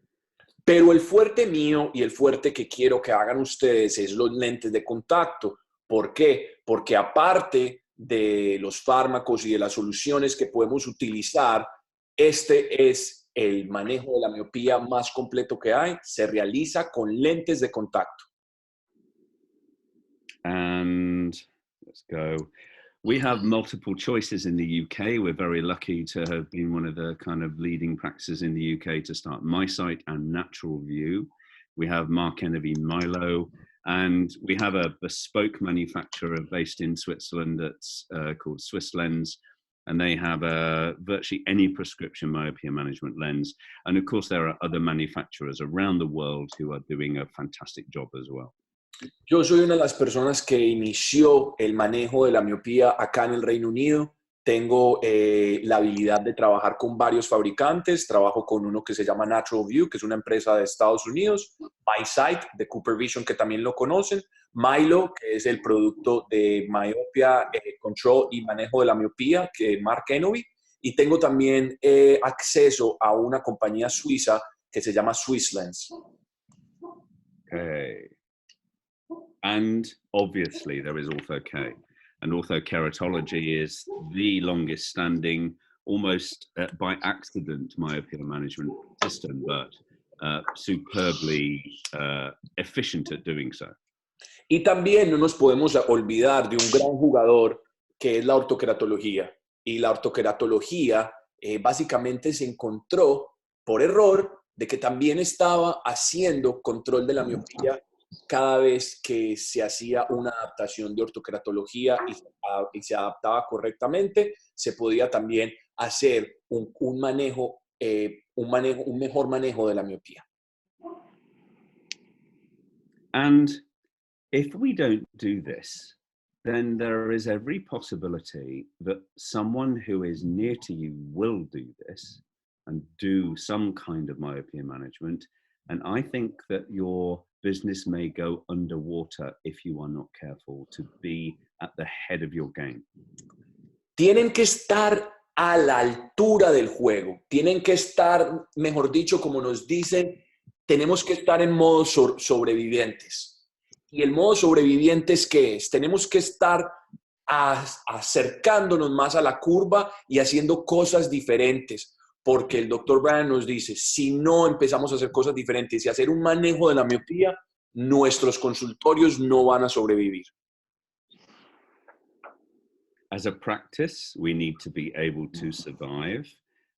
Pero el fuerte mío y el fuerte que quiero que hagan ustedes es los lentes de contacto. ¿Por qué? Porque aparte de los fármacos y de las soluciones que podemos utilizar, este es el manejo de la miopía más completo que hay. Se realiza con lentes de contacto. And let's go. We have multiple choices in the UK. We're very lucky to have been one of the kind of leading practices in the UK to start MySight and Natural View. We have Mark Envy Milo, and we have a bespoke manufacturer based in Switzerland that's called Swiss Lens, and they have virtually any prescription myopia management lens. And of course, there are other manufacturers around the world who are doing a fantastic job as well. Yo soy una de las personas que inició el manejo de la miopía acá en el Reino Unido. Tengo la habilidad de trabajar con varios fabricantes. Trabajo con uno que se llama Natural View, que es una empresa de Estados Unidos. MySight, de Cooper Vision, que también lo conocen. Milo, que es el producto de miopía, control y manejo de la miopía, que es Mark Enovi. Y tengo también acceso a una compañía suiza que se llama Swisslens. Okay. And obviously there is Ortho-K. And orthokeratology is the longest standing, almost by accident, myopia management system, but superbly efficient at doing so. Y también no nos podemos olvidar de un gran jugador que es la ortoqueratología. Y la ortoqueratología básicamente se encontró por error de que también estaba haciendo control de la miopía cada vez que se hacía una adaptación de ortoqueratología y se adaptaba correctamente, se podía también hacer un mejor manejo de la miopía. And if we don't do this, then there is every possibility that someone who is near to you will do this and do some kind of myopia management. And I think that your business may go underwater if you are not careful to be at the head of your game. Tienen que estar a la altura del juego. Tienen que estar, mejor dicho, como nos dicen, tenemos que estar en modo sobrevivientes. ¿Y el modo sobrevivientes qué es? Tenemos que estar acercándonos más a la curva y haciendo cosas diferentes. Porque el Dr. Bryan nos dice, si no empezamos a hacer cosas diferentes y hacer un manejo de la miopía, nuestros consultorios no van a sobrevivir. As a practice, we need to be able to survive.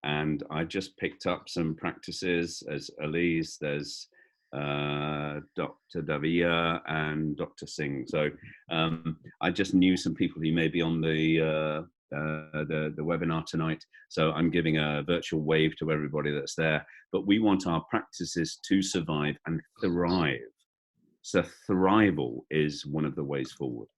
And I just picked up some practices as Elise, there's Dr. Davia and Dr. Singh. So I just knew some people who may be on the webinar tonight. So I'm giving a virtual wave to everybody that's there. But we want our practices to survive and thrive. So thrival is one of the ways forward.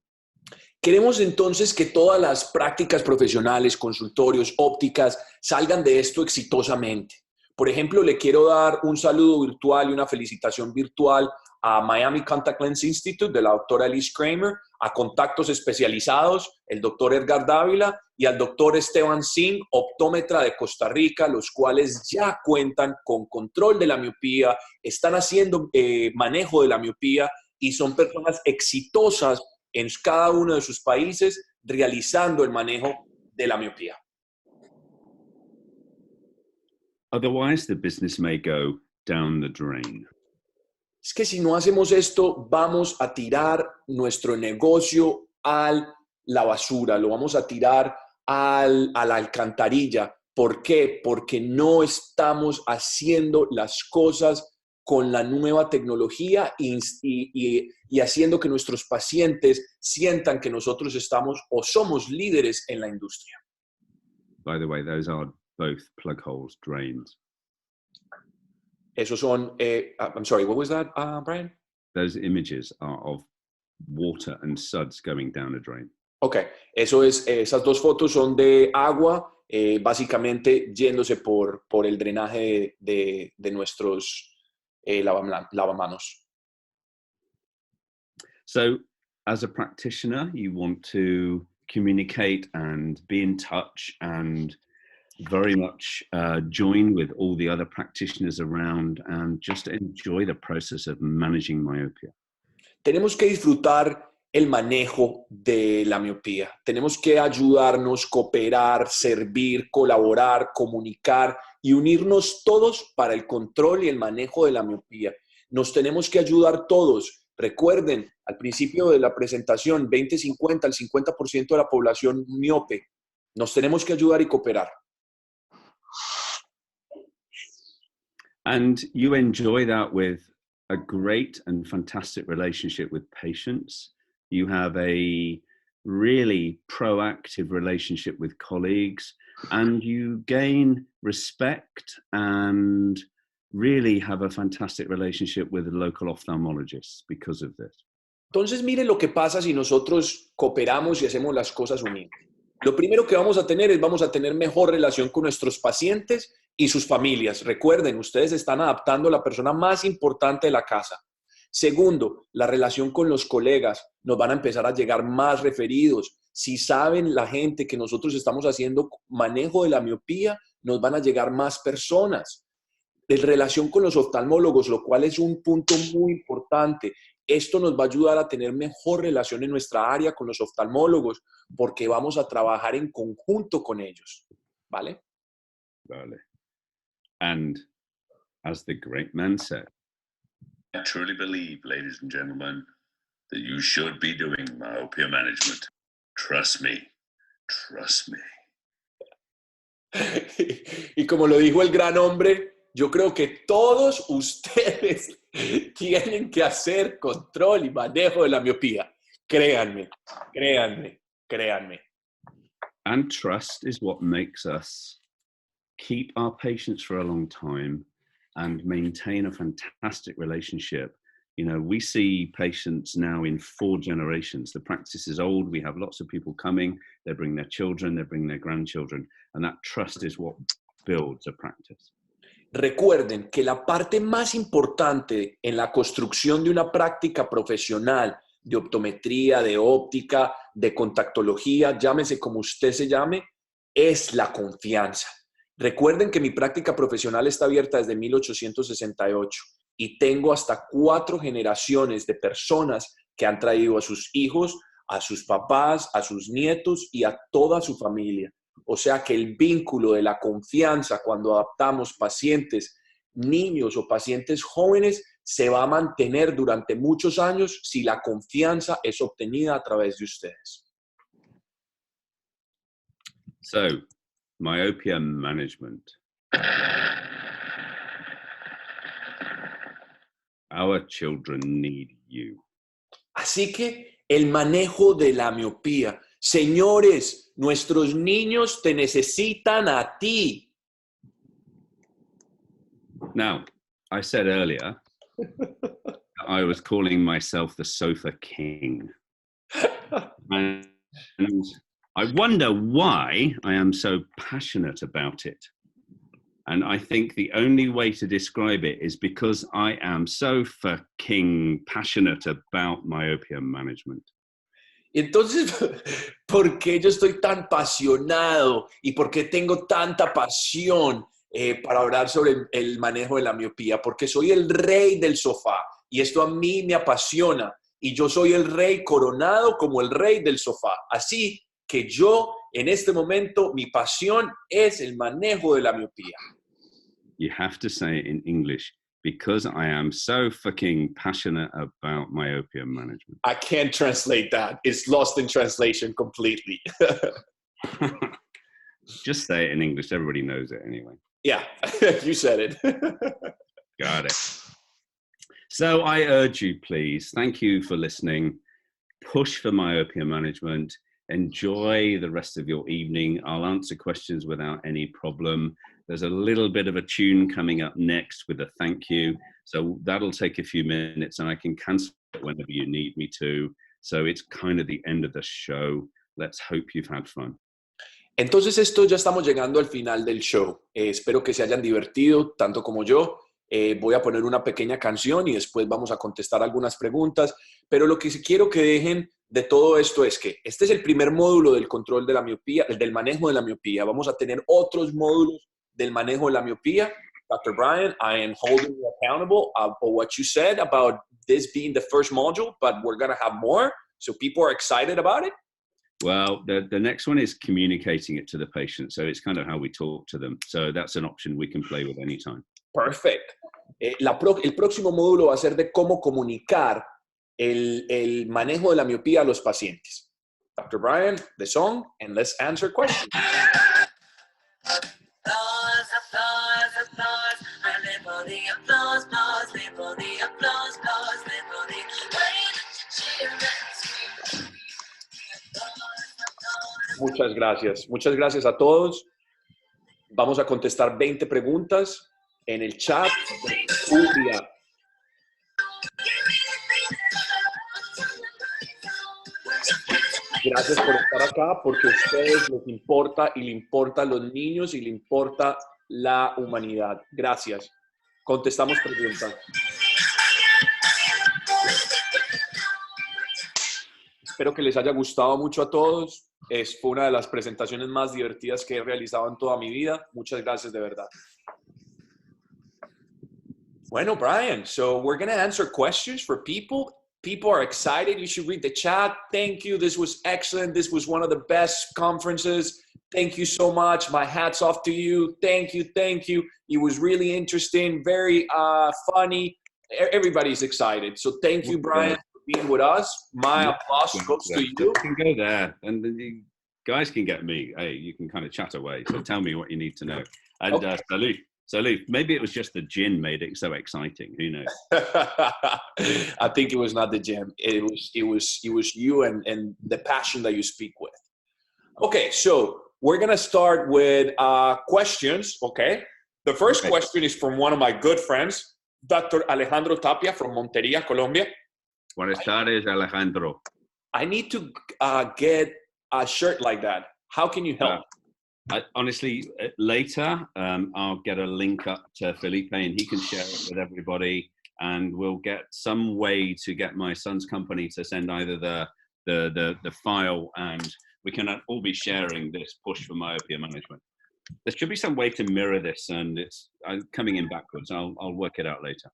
Queremos entonces que todas las prácticas profesionales, consultorios, ópticas, salgan de esto exitosamente. Por ejemplo, le quiero dar un saludo virtual y una felicitación virtual a Miami Contact Lens Institute de la doctora Elise Kramer, a contactos especializados, el doctor Edgar Dávila y al doctor Esteban Singh, optómetra de Costa Rica, los cuales ya cuentan con control de la miopía, están haciendo manejo de la miopía y son personas exitosas en cada uno de sus países realizando el manejo de la miopía. Otherwise, the business may go down the drain. Es que si no hacemos esto, vamos a tirar nuestro negocio a la basura, lo vamos a tirar a la alcantarilla. ¿Por qué? Porque no estamos haciendo las cosas con la nueva tecnología y haciendo que nuestros pacientes sientan que nosotros estamos o somos líderes en la industria. By the way, those are both plug holes, drains. Esos son, I'm sorry, what was that, Brian? Those images are of water and suds going down a drain. Ok, esas dos fotos son de agua, básicamente yéndose por el drenaje de nuestros lavamanos. So, as a practitioner, you want to communicate and be in touch and very much join with all the other practitioners around and just enjoy the process of managing myopia. Tenemos que disfrutar el manejo de la miopía. Tenemos que ayudarnos, cooperar, servir, colaborar, comunicar y unirnos todos para el control y el manejo de la miopía. Nos tenemos que ayudar todos. Recuerden, al principio de la presentación, 20-50, el 50% de la población miope. Nos tenemos que ayudar y cooperar. And you enjoy that with a great and fantastic relationship with patients. You have a really proactive relationship with colleagues, and you gain respect and really have a fantastic relationship with the local ophthalmologists because of this. Entonces, mire lo que pasa si nosotros cooperamos y hacemos las cosas unidas. Lo primero que vamos a tener es, vamos a tener mejor relación con nuestros pacientes y sus familias. Recuerden, ustedes están adaptando a la persona más importante de la casa. Segundo, la relación con los colegas. Nos van a empezar a llegar más referidos. Si saben la gente que nosotros estamos haciendo manejo de la miopía, nos van a llegar más personas. De relación con los oftalmólogos, lo cual es un punto muy importante. Esto nos va a ayudar a tener mejor relación en nuestra área con los oftalmólogos porque vamos a trabajar en conjunto con ellos. ¿Vale? Vale. And as the great man said, I truly believe, ladies and gentlemen, that you should be doing myopia management. Trust me. Trust me. Y como lo dijo el gran hombre, yo creo que todos ustedes tienen que hacer control y manejo de la miopía. Créanme, créanme, créanme. and trust is what makes us keep our patients for a long time and maintain a fantastic relationship. You know, we see patients now in 4 generations. The practice is old. We have lots of people coming. They bring their children, they bring their grandchildren, and that trust is what builds a practice. Recuerden que la parte más importante en la construcción de una práctica profesional de optometría, de óptica, de contactología, llámese como usted se llame, es la confianza. Recuerden que mi práctica profesional está abierta desde 1868 y tengo hasta 4 generaciones de personas que han traído a sus hijos, a sus papás, a sus nietos y a toda su familia. O sea que el vínculo de la confianza cuando adaptamos pacientes, niños o pacientes jóvenes se va a mantener durante muchos años si la confianza es obtenida a través de ustedes. So, myopia management. Our children need you. Así que el manejo de la miopía. Señores, nuestros niños te necesitan a ti. Now, I said earlier I was calling myself the sofa king. And I wonder why I am so passionate about it. And I think the only way to describe it is because I am so fucking passionate about myopia management. Entonces, ¿por qué yo estoy tan apasionado y por qué tengo tanta pasión para hablar sobre el manejo de la miopía? Porque soy el rey del sofá y esto a mí me apasiona y yo soy el rey coronado como el rey del sofá. Así que yo, en este momento, mi pasión es el manejo de la miopía. You have to say it in English. Because I am so fucking passionate about myopia management. I can't translate that. It's lost in translation completely. Just say it in English. Everybody knows it anyway. Yeah, you said it. Got it. So I urge you, please, thank you for listening. Push for myopia management. Enjoy the rest of your evening. I'll answer questions without any problem. There's a little bit of a tune coming up next with a thank you. So that'll take a few minutes and I can cancel it whenever you need me to. So it's kind of the end of the show. Let's hope you've had fun. Entonces ya estamos llegando al final del show. Espero que se hayan divertido tanto como yo. Voy a poner una pequeña canción y después vamos a contestar algunas preguntas. Pero lo que quiero que dejen de todo esto es que este es el primer módulo del control de la miopía, del manejo de la miopía. Vamos a tener otros módulos del manejo de la miopía. Dr. Brian, I am holding you accountable for what you said about this being the first module, but we're going to have more, so people are excited about it. Well, the next one is communicating it to the patient. So it's kind of how we talk to them. So that's an option we can play with anytime. Perfect. El próximo módulo va a ser de cómo comunicar el manejo de la miopía a los pacientes. Dr. Brian, the song, and let's answer questions. Muchas gracias. Muchas gracias a todos. Vamos a contestar 20 preguntas en el chat de Julia. Gracias por estar acá, porque a ustedes les importa y le importa a los niños y le importa la humanidad. Gracias. Contestamos preguntas. Espero que les haya gustado mucho a todos. Fue una de las presentaciones más divertidas que he realizado en toda mi vida. Muchas gracias de verdad. Bueno, Brian, so we're going to answer questions for people. People are excited. You should read the chat. Thank you. This was excellent. This was one of the best conferences. Thank you so much. My hat's off to you. Thank you. Thank you. It was really interesting, very funny. Everybody's excited. So thank you, Brian, for being with us. My applause goes to you. You can go there, and the guys can get me. Hey, you can kind of chat away. So tell me what you need to know. And okay. Salud. Maybe it was just the gin made it so exciting. Who knows? I think it was not the gin. It was you and the passion that you speak with. Okay, so we're gonna start with questions. Okay, the first question is from one of my good friends, Dr. Alejandro Tapia from Montería, Colombia. Buenas tardes, Alejandro. I need to get a shirt like that. How can you help? Honestly, later, I'll get a link up to Felipe and he can share it with everybody, and we'll get some way to get my son's company to send either the file, and we can all be sharing this push for myopia management. There should be some way to mirror this, and it's coming in backwards. I'll work it out later.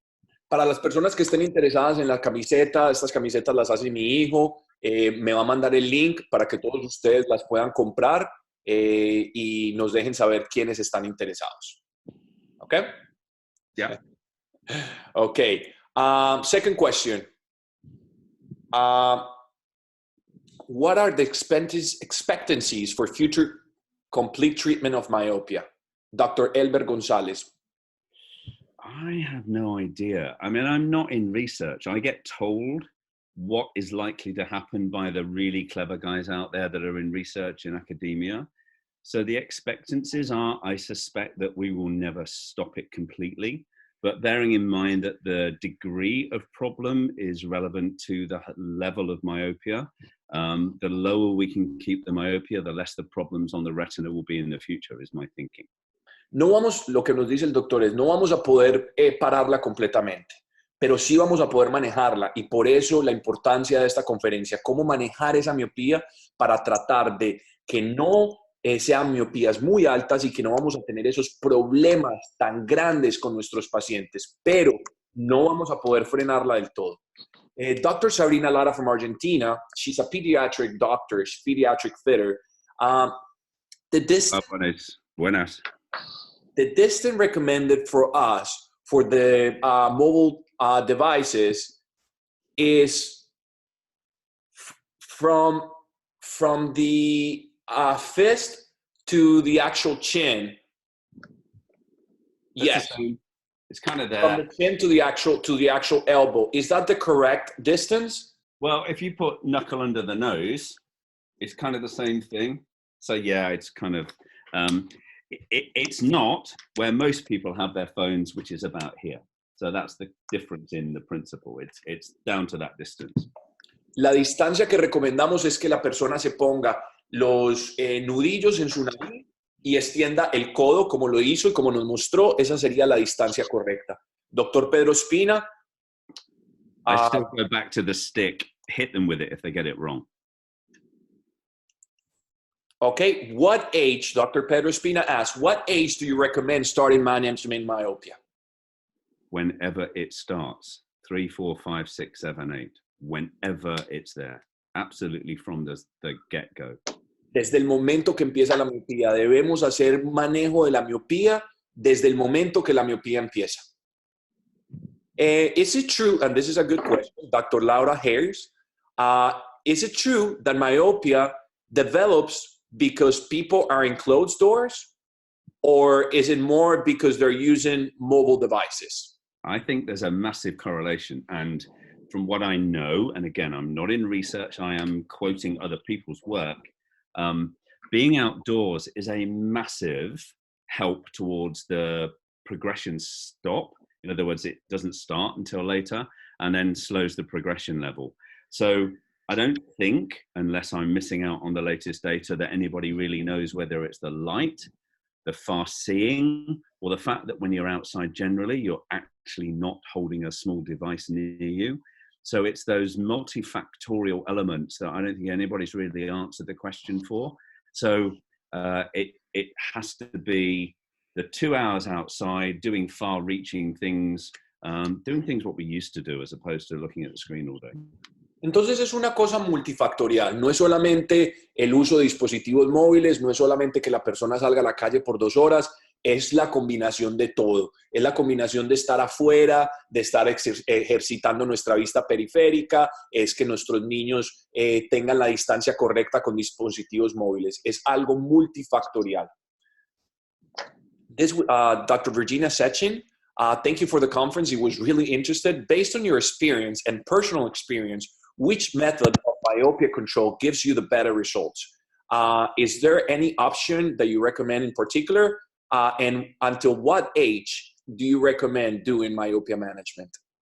Para las personas que estén interesadas en la camiseta, estas camisetas las hace mi hijo. Me va a mandar el link para que todos ustedes las puedan comprar. Y nos dejen saber quiénes están interesados. Okay? Yeah. Okay. Second question. What are the expectancies for future complete treatment of myopia? Dr. Elber Gonzalez. I have no idea. I mean, I'm not in research. I get told what is likely to happen by the really clever guys out there that are in research in academia. So the expectancies are, I suspect that we will never stop it completely, but bearing in mind that the degree of problem is relevant to the level of myopia, the lower we can keep the myopia, the less the problems on the retina will be in the future, is my thinking. No vamos, lo que nos dice el doctor es, no vamos a poder pararla completamente, pero sí vamos a poder manejarla, y por eso la importancia de esta conferencia, cómo manejar esa miopía para tratar de que no sean miopías muy altas y que no vamos a tener esos problemas tan grandes con nuestros pacientes, pero no vamos a poder frenarla del todo. Dr. Sabrina Lara from Argentina, she's a pediatric doctor, she's a pediatric fitter. Buenas. The distance recommended for us for the mobile devices is from the fist to the actual chin. Yes, it's kind of there. From the chin to the actual elbow. Is that the correct distance? Well, if you put knuckle under the nose, it's kind of the same thing. So yeah, it's kind of. It's not where most people have their phones, which is about here. So that's the difference in the principle. It's down to that distance. La distancia que recomendamos es que la persona se ponga los nudillos en su nariz y extienda el codo como lo hizo y como nos mostró. Esa sería la distancia correcta. Doctor Pedro Espina. I still go back to the stick. Hit them with it if they get it wrong. Okay, what age, Dr. Pedro Espina asks, what age do you recommend starting management myopia? Whenever it starts, 3, 4, 5, 6, 7, 8. Whenever it's there, absolutely from the get-go. Desde el momento que empieza la miopía, debemos hacer manejo de la miopía desde el momento que la miopía empieza. Is it true, and this is a good question, Dr. Laura Harris, is it true that myopia develops because people are in closed doors, or is it more because they're using mobile devices? I think there's a massive correlation, and from what I know, and again, I'm not in research, I am quoting other people's work, being outdoors is a massive help towards the progression stop. In other words, it doesn't start until later and then slows the progression level. So I don't think, unless I'm missing out on the latest data, that anybody really knows whether it's the light, the fast seeing, or the fact that when you're outside generally, you're actually not holding a small device near you. So it's those multifactorial elements that I don't think anybody's really answered the question for. So it has to be the 2 hours outside doing far-reaching things, doing things what we used to do as opposed to looking at the screen all day. Entonces es una cosa multifactorial, no es solamente el uso de dispositivos móviles, no es solamente que la persona salga a la calle por 2 horas, es la combinación de todo, es la combinación de estar afuera, de estar ejercitando nuestra vista periférica, es que nuestros niños tengan la distancia correcta con dispositivos móviles, es algo multifactorial. This, Dr. Virginia Sechin, thank you for the conference. It was really interested. Based on your experience and personal experience, which method of myopia control gives you the better results? Is there any option that you recommend in particular? And until what age do you recommend doing myopia management?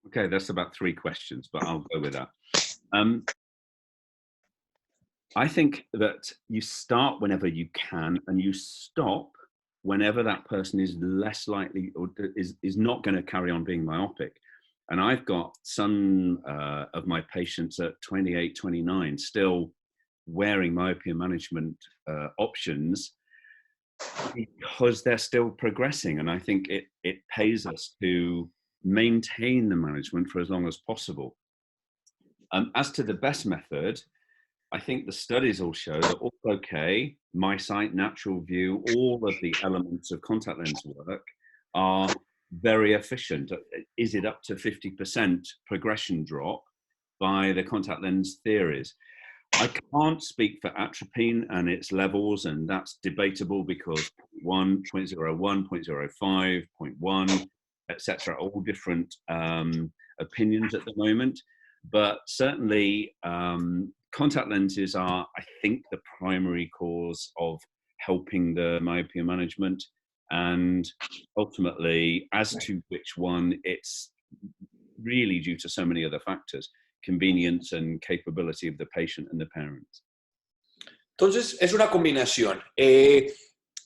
Okay, that's about 3 questions, but I'll go with that. I think that you start whenever you can and you stop whenever that person is less likely or is not going to carry on being myopic. And I've got some of my patients at 28, 29 still wearing myopia management options because they're still progressing. And I think it pays us to maintain the management for as long as possible. As to the best method, I think the studies all show that ortho-K, MiSight, natural view, all of the elements of contact lens work are very efficient. Is it up to 50% progression drop by the contact lens theories? I can't speak for atropine and its levels, and that's debatable because 1, 0.01, 0.05, 0.1, etc., all different opinions at the moment. But certainly, contact lenses are, I think, the primary cause of helping the myopia management. And ultimately, as to which one, it's really due to so many other factors, convenience and capability of the patient and the parents. Entonces, es una combinación.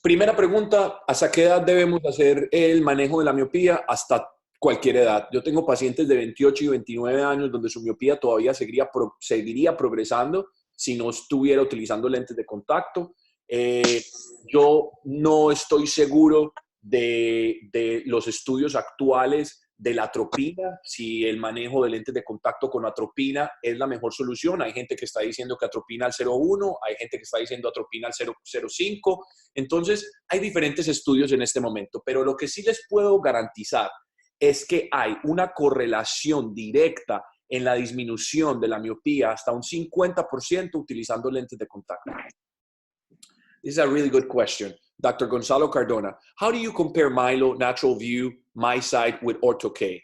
Primera pregunta, ¿hasta qué edad debemos hacer el manejo de la miopía? Hasta cualquier edad. Yo tengo pacientes de 28 y 29 años donde su miopía todavía seguiría progresando si no estuviera utilizando lentes de contacto. Yo no estoy seguro de los estudios actuales de la atropina, si el manejo de lentes de contacto con atropina es la mejor solución. Hay gente que está diciendo que atropina al 0,1, hay gente que está diciendo atropina al 0,05. Entonces, hay diferentes estudios en este momento, pero lo que sí les puedo garantizar es que hay una correlación directa en la disminución de la miopía hasta un 50% utilizando lentes de contacto. This is a really good question. Dr. Gonzalo Cardona, how do you compare Milo, Natural View, MiSight with ortho-K?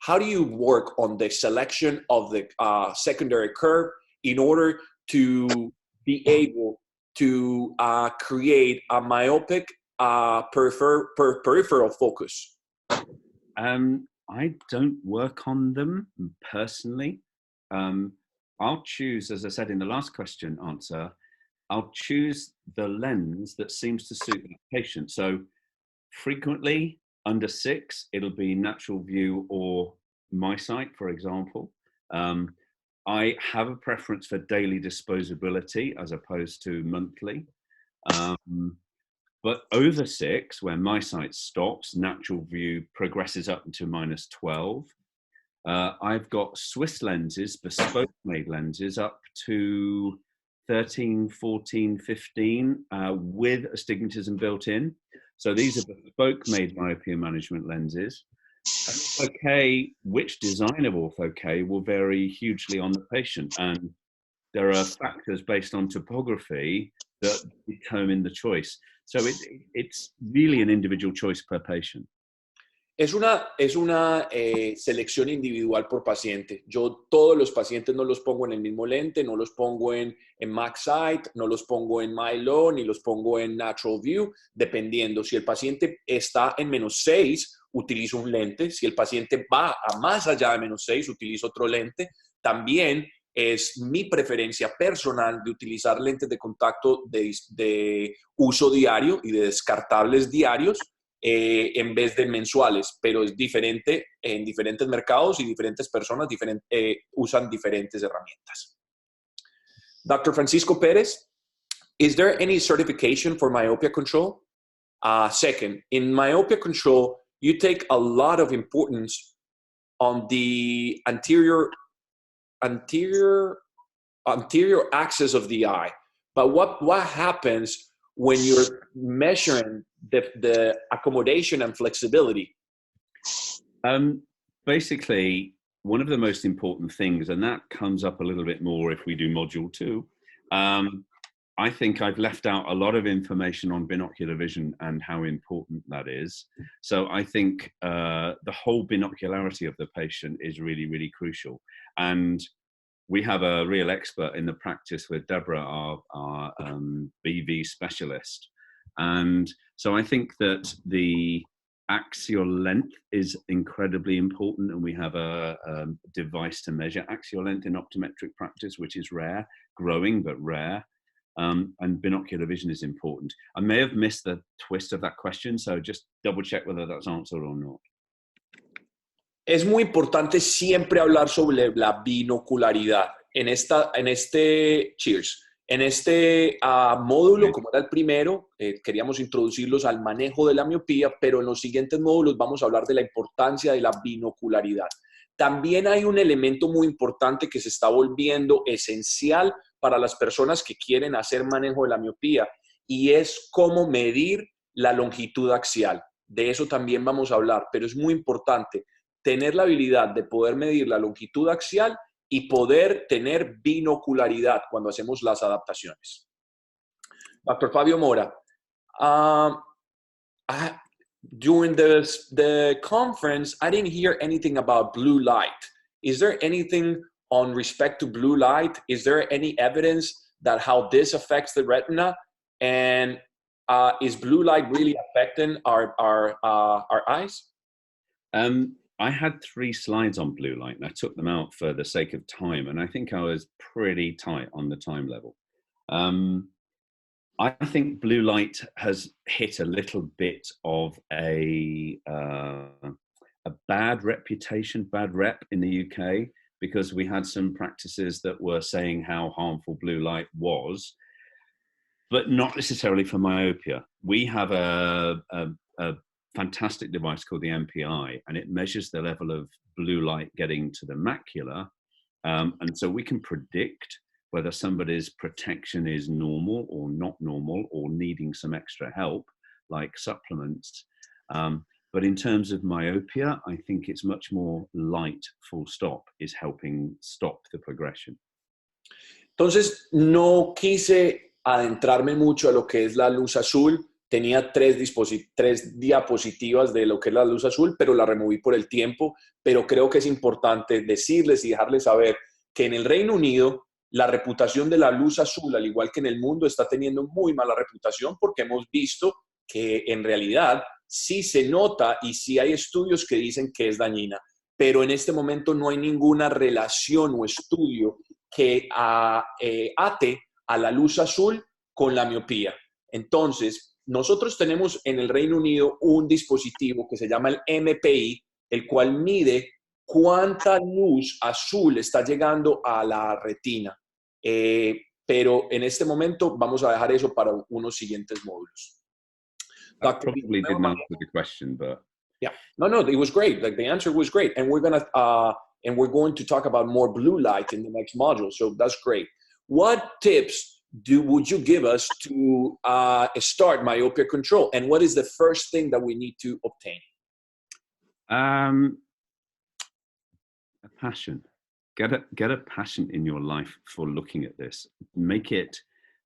How do you work on the selection of the secondary curve in order to be able to create a myopic peripheral focus? I don't work on them personally. I'll choose, as I said in the last question answer, I'll choose the lens that seems to suit the patient. So frequently under 6, it'll be Natural View or MiSight, for example. I have a preference for daily disposability as opposed to monthly. But over 6, where MiSight stops, Natural View progresses up into -12. I've got Swiss lenses, bespoke made lenses, up to 13, 14, 15, with astigmatism built in. So these are bespoke made myopia management lenses. Ortho-K, which design of Ortho-K will vary hugely on the patient. And there are factors based on topography that determine the choice. So it's really an individual choice per patient. Es una selección individual por paciente. Yo todos los pacientes no los pongo en el mismo lente, no los pongo en Max Sight, no los pongo en Milo, ni los pongo en Natural View, dependiendo. Si el paciente está en -6, utilizo un lente. Si el paciente va a más allá de -6, utilizo otro lente. También es mi preferencia personal de utilizar lentes de contacto de uso diario y de descartables diarios, en vez de mensuales, pero es diferente en diferentes mercados y diferentes personas usan diferentes herramientas. Dr. Francisco Pérez, is there any certification for myopia control? Second, in myopia control, you take a lot of importance on the anterior axis of the eye. But what happens when you're measuring the accommodation and flexibility? Basically, one of the most important things, and that comes up a little bit more if we do module 2, I think I've left out a lot of information on binocular vision and how important that is. So I think the whole binocularity of the patient is really, really crucial. And we have a real expert in the practice with Deborah, our BV specialist. And so I think that the axial length is incredibly important, and we have a device to measure axial length in optometric practice, which is rare, growing but rare. And binocular vision is important. I may have missed the twist of that question, so just double check whether that's answered or not. Es muy importante siempre hablar sobre la binocularidad. En este módulo, como era el primero, queríamos introducirlos al manejo de la miopía, pero en los siguientes módulos vamos a hablar de la importancia de la binocularidad. También hay un elemento muy importante que se está volviendo esencial para las personas que quieren hacer manejo de la miopía, y es cómo medir la longitud axial. De eso también vamos a hablar, pero es muy importante tener la habilidad de poder medir la longitud axial y poder tener binocularidad cuando hacemos las adaptaciones. Dr. Fabio Mora, during the conference, I didn't hear anything about blue light. Is there anything on respect to blue light? Is there any evidence that how this affects the retina? And is blue light really affecting our eyes? I had 3 slides on blue light, and I took them out for the sake of time, and I think I was pretty tight on the time level. I think blue light has hit a little bit of a bad reputation, bad rep in the UK, because we had some practices that were saying how harmful blue light was, but not necessarily for myopia. We have a fantastic device called the MPI, and it measures the level of blue light getting to the macula, and so we can predict whether somebody's protection is normal or not normal, or needing some extra help like supplements. But in terms of myopia, I think it's much more light, full stop, is helping stop the progression. Entonces, no quise adentrarme mucho a lo que es la luz azul. Tenía 3 diapositivas de lo que es la luz azul, pero la removí por el tiempo. Pero creo que es importante decirles y dejarles saber que en el Reino Unido la reputación de la luz azul, al igual que en el mundo, está teniendo muy mala reputación, porque hemos visto que en realidad sí se nota y sí hay estudios que dicen que es dañina. Pero en este momento no hay ninguna relación o estudio que ate a la luz azul con la miopía. Entonces, nosotros tenemos en el Reino Unido un dispositivo que se llama el MPI, el cual mide cuánta luz azul está llegando a la retina. Pero en este momento vamos a dejar eso para unos siguientes módulos. I probably didn't answer the question, but yeah, no, it was great. Like, the answer was great, and we're going to talk about more blue light in the next module. So that's great. What tips would you give us to start myopia control, and what is the first thing that we need to obtain? A passion. Get a passion in your life for looking at this. Make it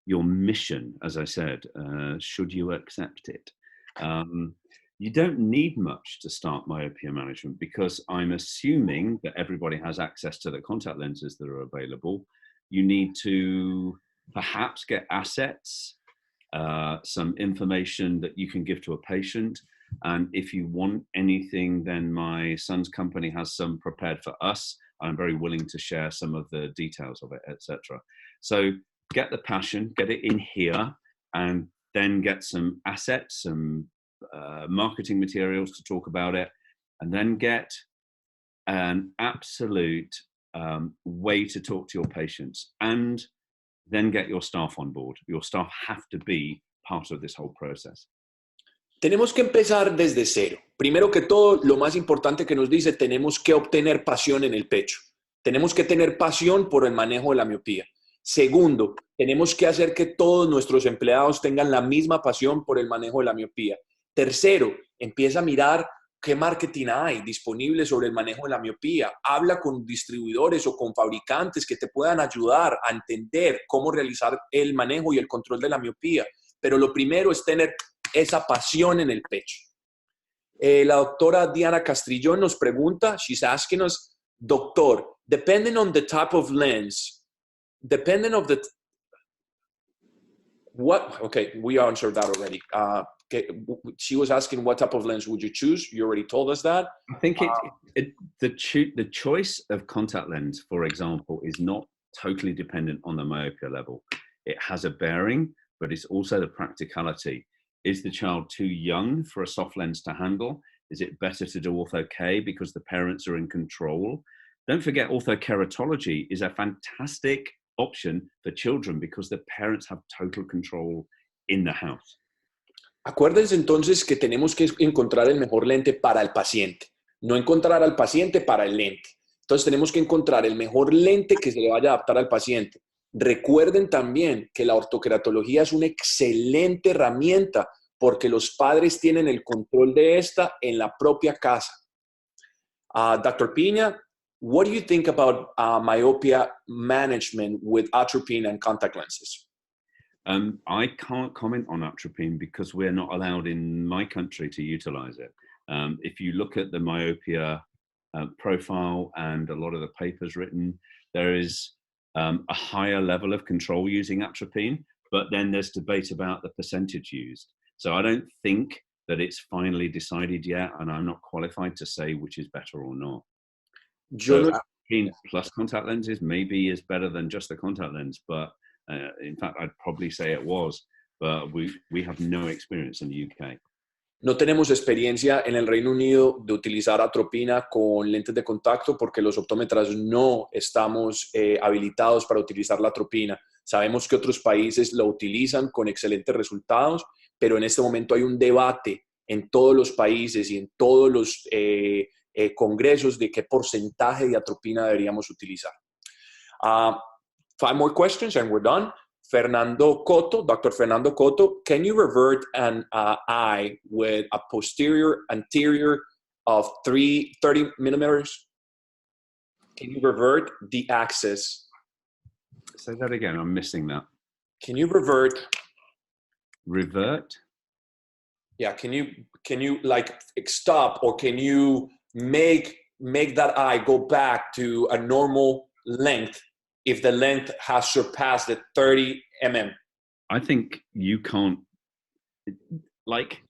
your mission, as I said, should you accept it. you don't need much to start myopia management because I'm assuming that everybody has access to the contact lenses that are available. You need to perhaps get assets, some information that you can give to a patient. And if you want anything, then my son's company has some prepared for us. I'm very willing to share some of the details of it, etc. So get the passion, get it in here, and then get some assets, some marketing materials to talk about it, and then get an absolute way to talk to your patients, and then get your staff on board. Your staff have to be part of this whole process. Tenemos que empezar desde cero. Primero que todo, lo más importante que nos dice, tenemos que obtener pasión en el pecho. Tenemos que tener pasión por el manejo de la miopía. Segundo, tenemos que hacer que todos nuestros empleados tengan la misma pasión por el manejo de la miopía. Tercero, empieza a mirar qué marketing hay disponible sobre el manejo de la miopía. Habla con distribuidores o con fabricantes que te puedan ayudar a entender cómo realizar el manejo y el control de la miopía. Pero lo primero es tener esa pasión en el pecho. La doctora Diana Castrillón nos pregunta, she's asking us, doctor, depending on the type of lens, depending on the, what, okay, we answered that already. Okay, she was asking what type of lens would you choose? You already told us that. I think the choice of contact lens, for example, is not totally dependent on the myopia level. It has a bearing, but it's also the practicality. Is the child too young for a soft lens to handle? Is it better to do ortho-K because the parents are in control? Don't forget, orthokeratology is a fantastic option for children because the parents have total control in the house. Acuérdense entonces que tenemos que encontrar el mejor lente para el paciente, no encontrar al paciente para el lente. Entonces tenemos que encontrar el mejor lente que se le vaya a adaptar al paciente. Recuerden también que la ortoqueratología es una excelente herramienta porque los padres tienen el control de esta en la propia casa. Dr. Piña, what do you think about myopia management with atropine and contact lenses? I can't comment on atropine because we're not allowed in my country to utilize it. If you look at the myopia profile and a lot of the papers written, there is a higher level of control using atropine, but then there's debate about the percentage used. So I don't think that it's finally decided yet, and I'm not qualified to say which is better or not. So atropine plus contact lenses maybe is better than just the contact lens, but in fact, I'd probably say it was, but we have no experience in the UK. No tenemos experiencia en el Reino Unido de utilizar atropina con lentes de contacto porque los optómetras no estamos habilitados para utilizar la atropina. Sabemos que otros países lo utilizan con excelentes resultados, pero en este momento hay un debate en todos los países y en todos los congresos de qué porcentaje de atropina deberíamos utilizar. 5 more questions and we're done. Fernando Cotto, Dr. Fernando Cotto, can you revert an eye with a posterior anterior of 30 millimeters? Can you revert the axis? Say that again, I'm missing that. Can you revert? Revert? Yeah, can you like stop, or can you make that eye go back to a normal length if the length has surpassed the 30 mm? I think you can't, like,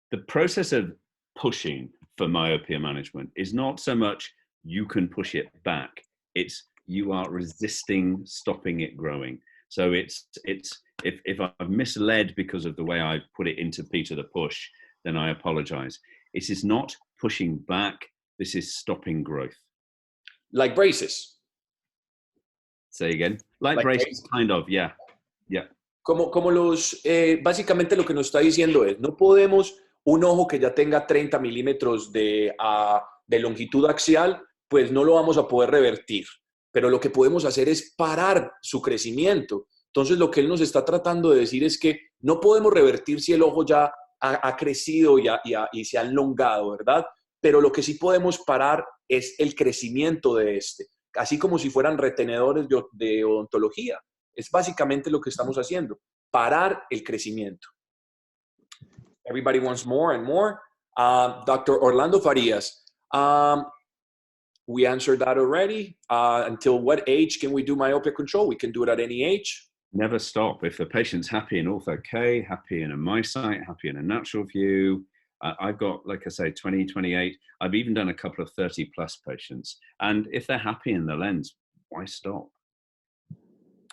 the process of pushing for myopia management is not so much you can push it back, it's you are resisting stopping it growing. So it's if I've misled because of the way I put it into Peter the Push, then I apologize. It is not pushing back, this is stopping growth. Like braces. Say again. Like braces, kind of, yeah. Yeah. Como los, básicamente lo que nos está diciendo es, no podemos, un ojo que ya tenga 30 milímetros de longitud axial, pues no lo vamos a poder revertir. Pero lo que podemos hacer es parar su crecimiento. Entonces lo que él nos está tratando de decir es que no podemos revertir si el ojo ya ha crecido y se ha elongado, ¿verdad? Pero lo que sí podemos parar es el crecimiento de este. Así como si fueran retenedores de odontología. Es básicamente lo que estamos haciendo, parar el crecimiento. Everybody wants more and more. Dr. Orlando Farias, we answered that already. Until what age can we do myopia control? We can do it at any age. Never stop. If the patient's happy in Ortho K, happy in a MiSight, happy in a natural view, I've got, like I say, 20, 28. I've even done a couple of 30 plus patients. And if they're happy in the lens, why stop?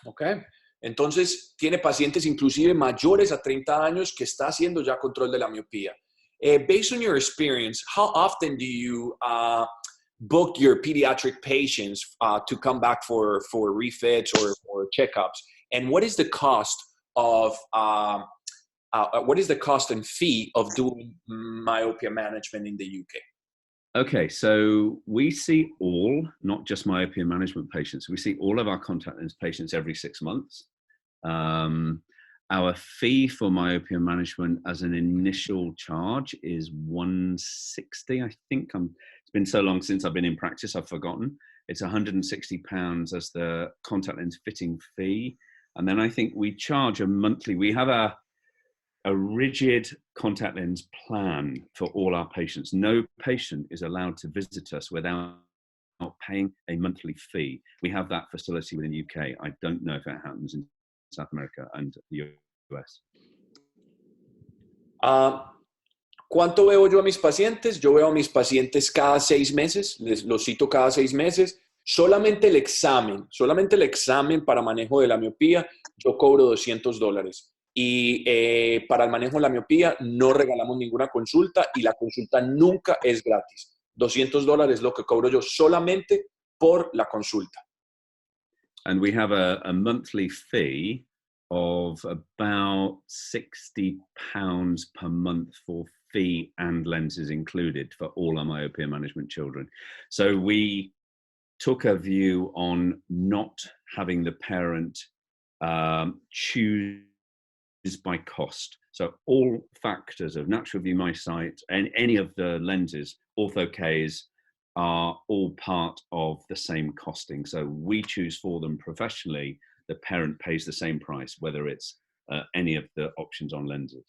Okay. Entonces, tiene pacientes inclusive mayores a 30 años que está haciendo ya control de la miopía. Based on your experience, how often do you book your pediatric patients to come back for refits or checkups? And what is the cost of what is the cost and fee of doing myopia management in the UK? Okay, so we see all, not just myopia management patients, we see all of our contact lens patients every 6 months. Our fee for myopia management as an initial charge is £160. I think it's been so long since I've been in practice, I've forgotten. It's £160 as the contact lens fitting fee. And then I think we charge a monthly, we have a rigid contact lens plan for all our patients. No patient is allowed to visit us without paying a monthly fee. We have that facility within the UK. I don't know if it happens in South America and the US. ¿Cuánto veo yo a mis pacientes? Yo veo a mis pacientes cada 6 meses, los cito cada 6 meses. Solamente el examen para manejo de la miopía, yo cobro $200. Y para el manejo de la miopía no regalamos ninguna consulta y la consulta nunca es gratis. $200 es lo que cobro yo solamente por la consulta. And we have a monthly fee of about £60 per month for fee and lenses included for all our myopia management children. So we took a view on not having the parent choose by cost. So all factors of natural view MiSight and any of the lenses, Ortho Ks, are all part of the same costing. So we choose for them professionally. The parent pays the same price, whether it's any of the options on lenses.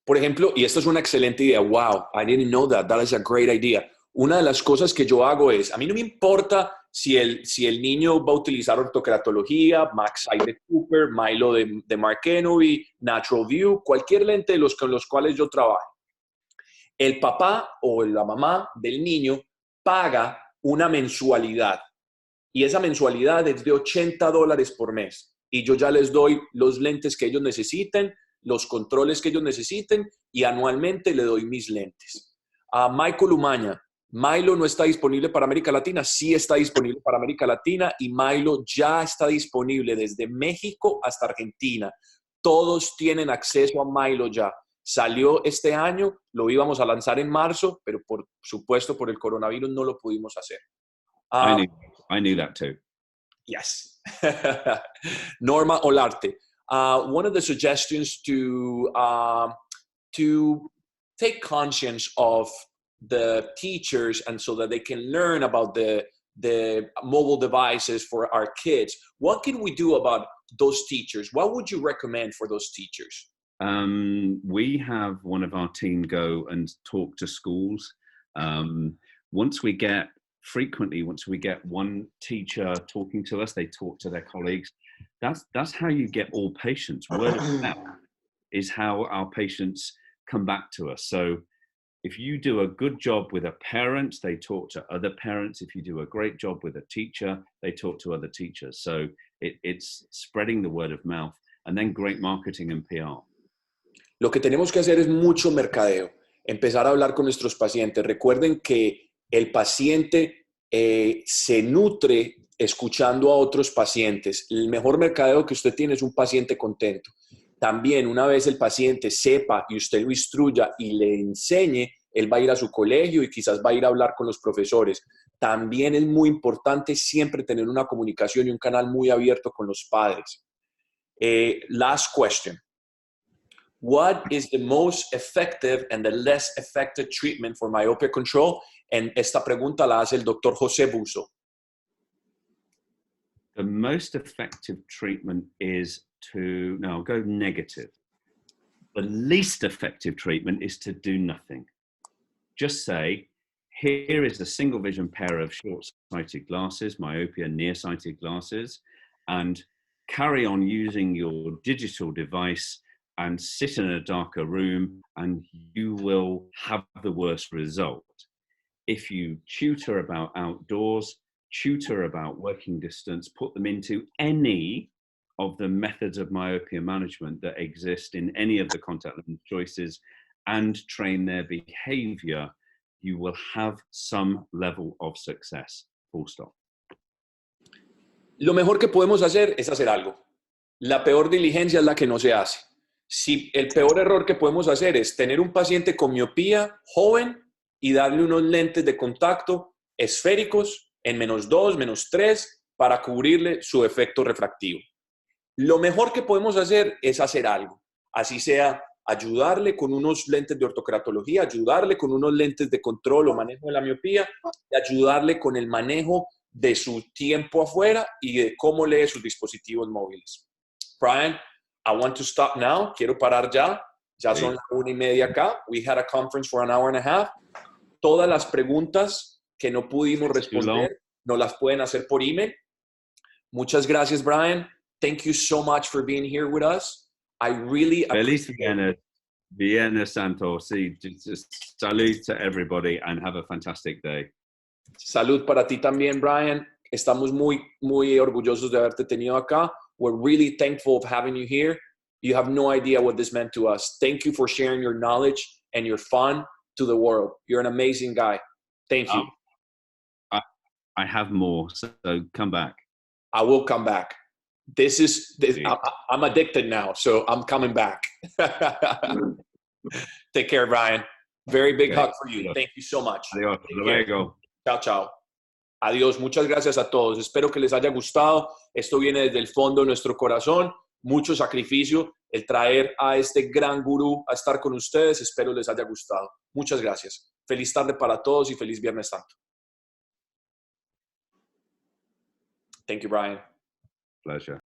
Por ejemplo, y esto es una excelente idea. Wow, I didn't know that. That is a great idea. Una de las cosas que yo hago es, a mí no me importa si el niño va a utilizar ortokeratología, MaxSight de Cooper, Milo de Mark Kenobi, Natural View, cualquier lente de con los cuales yo trabajo. El papá o la mamá del niño paga una mensualidad y esa mensualidad es de $80 por mes y yo ya les doy los lentes que ellos necesiten, los controles que ellos necesiten y anualmente le doy mis lentes. A Michael Umaña, Milo no está disponible para América Latina, sí está disponible para América Latina y Milo ya está disponible desde México hasta Argentina. Todos tienen acceso a Milo ya. Salió este año, lo íbamos a lanzar en marzo, pero por supuesto por el coronavirus no lo pudimos hacer. I knew that too. Yes. Norma Olarte. One of the suggestions to take conscience of the teachers and so that they can learn about the mobile devices for our kids. What can we do about those teachers? What would you recommend for those teachers? We have one of our team go and talk to schools. Once we get one teacher talking to us, they talk to their colleagues. That's how you get all patients. Word of mouth is how our patients come back to us. So if you do a good job with a parent, they talk to other parents. If you do a great job with a teacher, they talk to other teachers. So it's spreading the word of mouth and then great marketing and PR. Lo que tenemos que hacer es mucho mercadeo, empezar a hablar con nuestros pacientes. Recuerden que el paciente se nutre escuchando a otros pacientes. El mejor mercadeo que usted tiene es un paciente contento. También una vez el paciente sepa y usted lo instruya y le enseñe, él va a ir a su colegio y quizás va a ir a hablar con los profesores. También es muy importante siempre tener una comunicación y un canal muy abierto con los padres. Last question. What is the most effective and the less effective treatment for myopia control? And esta pregunta la hace el doctor José Buzo. The most effective treatment is I'll go negative. The least effective treatment is to do nothing. just say, here is a single vision pair of short-sighted glasses, myopia, nearsighted glasses, and carry on using your digital device and sit in a darker room, and you will have the worst result. If you tutor about outdoors, tutor about working distance, put them into any of the methods of myopia management that exist in any of the contact lens choices and train their behavior, you will have some level of success. Full stop. Lo mejor que podemos hacer es hacer algo. La peor diligencia es la que no se hace. Si el peor error que podemos hacer es tener un paciente con miopía joven y darle unos lentes de contacto esféricos en -2, -3 para cubrirle su efecto refractivo. Lo mejor que podemos hacer es hacer algo. Así sea ayudarle con unos lentes de ortokeratología, ayudarle con unos lentes de control o manejo de la miopía, y ayudarle con el manejo de su tiempo afuera y de cómo lee sus dispositivos móviles. Brian, I want to stop now. Quiero parar ya. Ya son las 1:30 acá. We had a conference for an hour and a half. Todas las preguntas que no pudimos responder nos las pueden hacer por email. Muchas gracias, Brian. Thank you so much for being here with us. I really appreciate Viernes Santo. Sí, just salud to everybody and have a fantastic day. Salud para ti también, Brian. Estamos muy orgullosos de haberte tenido acá. We're really thankful of having you here. You have no idea what this meant to us. Thank you for sharing your knowledge and your fun to the world. You're an amazing guy. Thank you. I have more, so come back. I will come back. I'm addicted now, so I'm coming back. Take care, Brian. Very big hug for you. Thank you so much. Adiós. Luego. Chao, chao. Adiós. Muchas gracias a todos. Espero que les haya gustado. Esto viene desde el fondo de nuestro corazón. Mucho sacrificio el traer a este gran gurú a estar con ustedes. Espero les haya gustado. Muchas gracias. Feliz tarde para todos y feliz Viernes Santo. Thank you, Brian. Pleasure.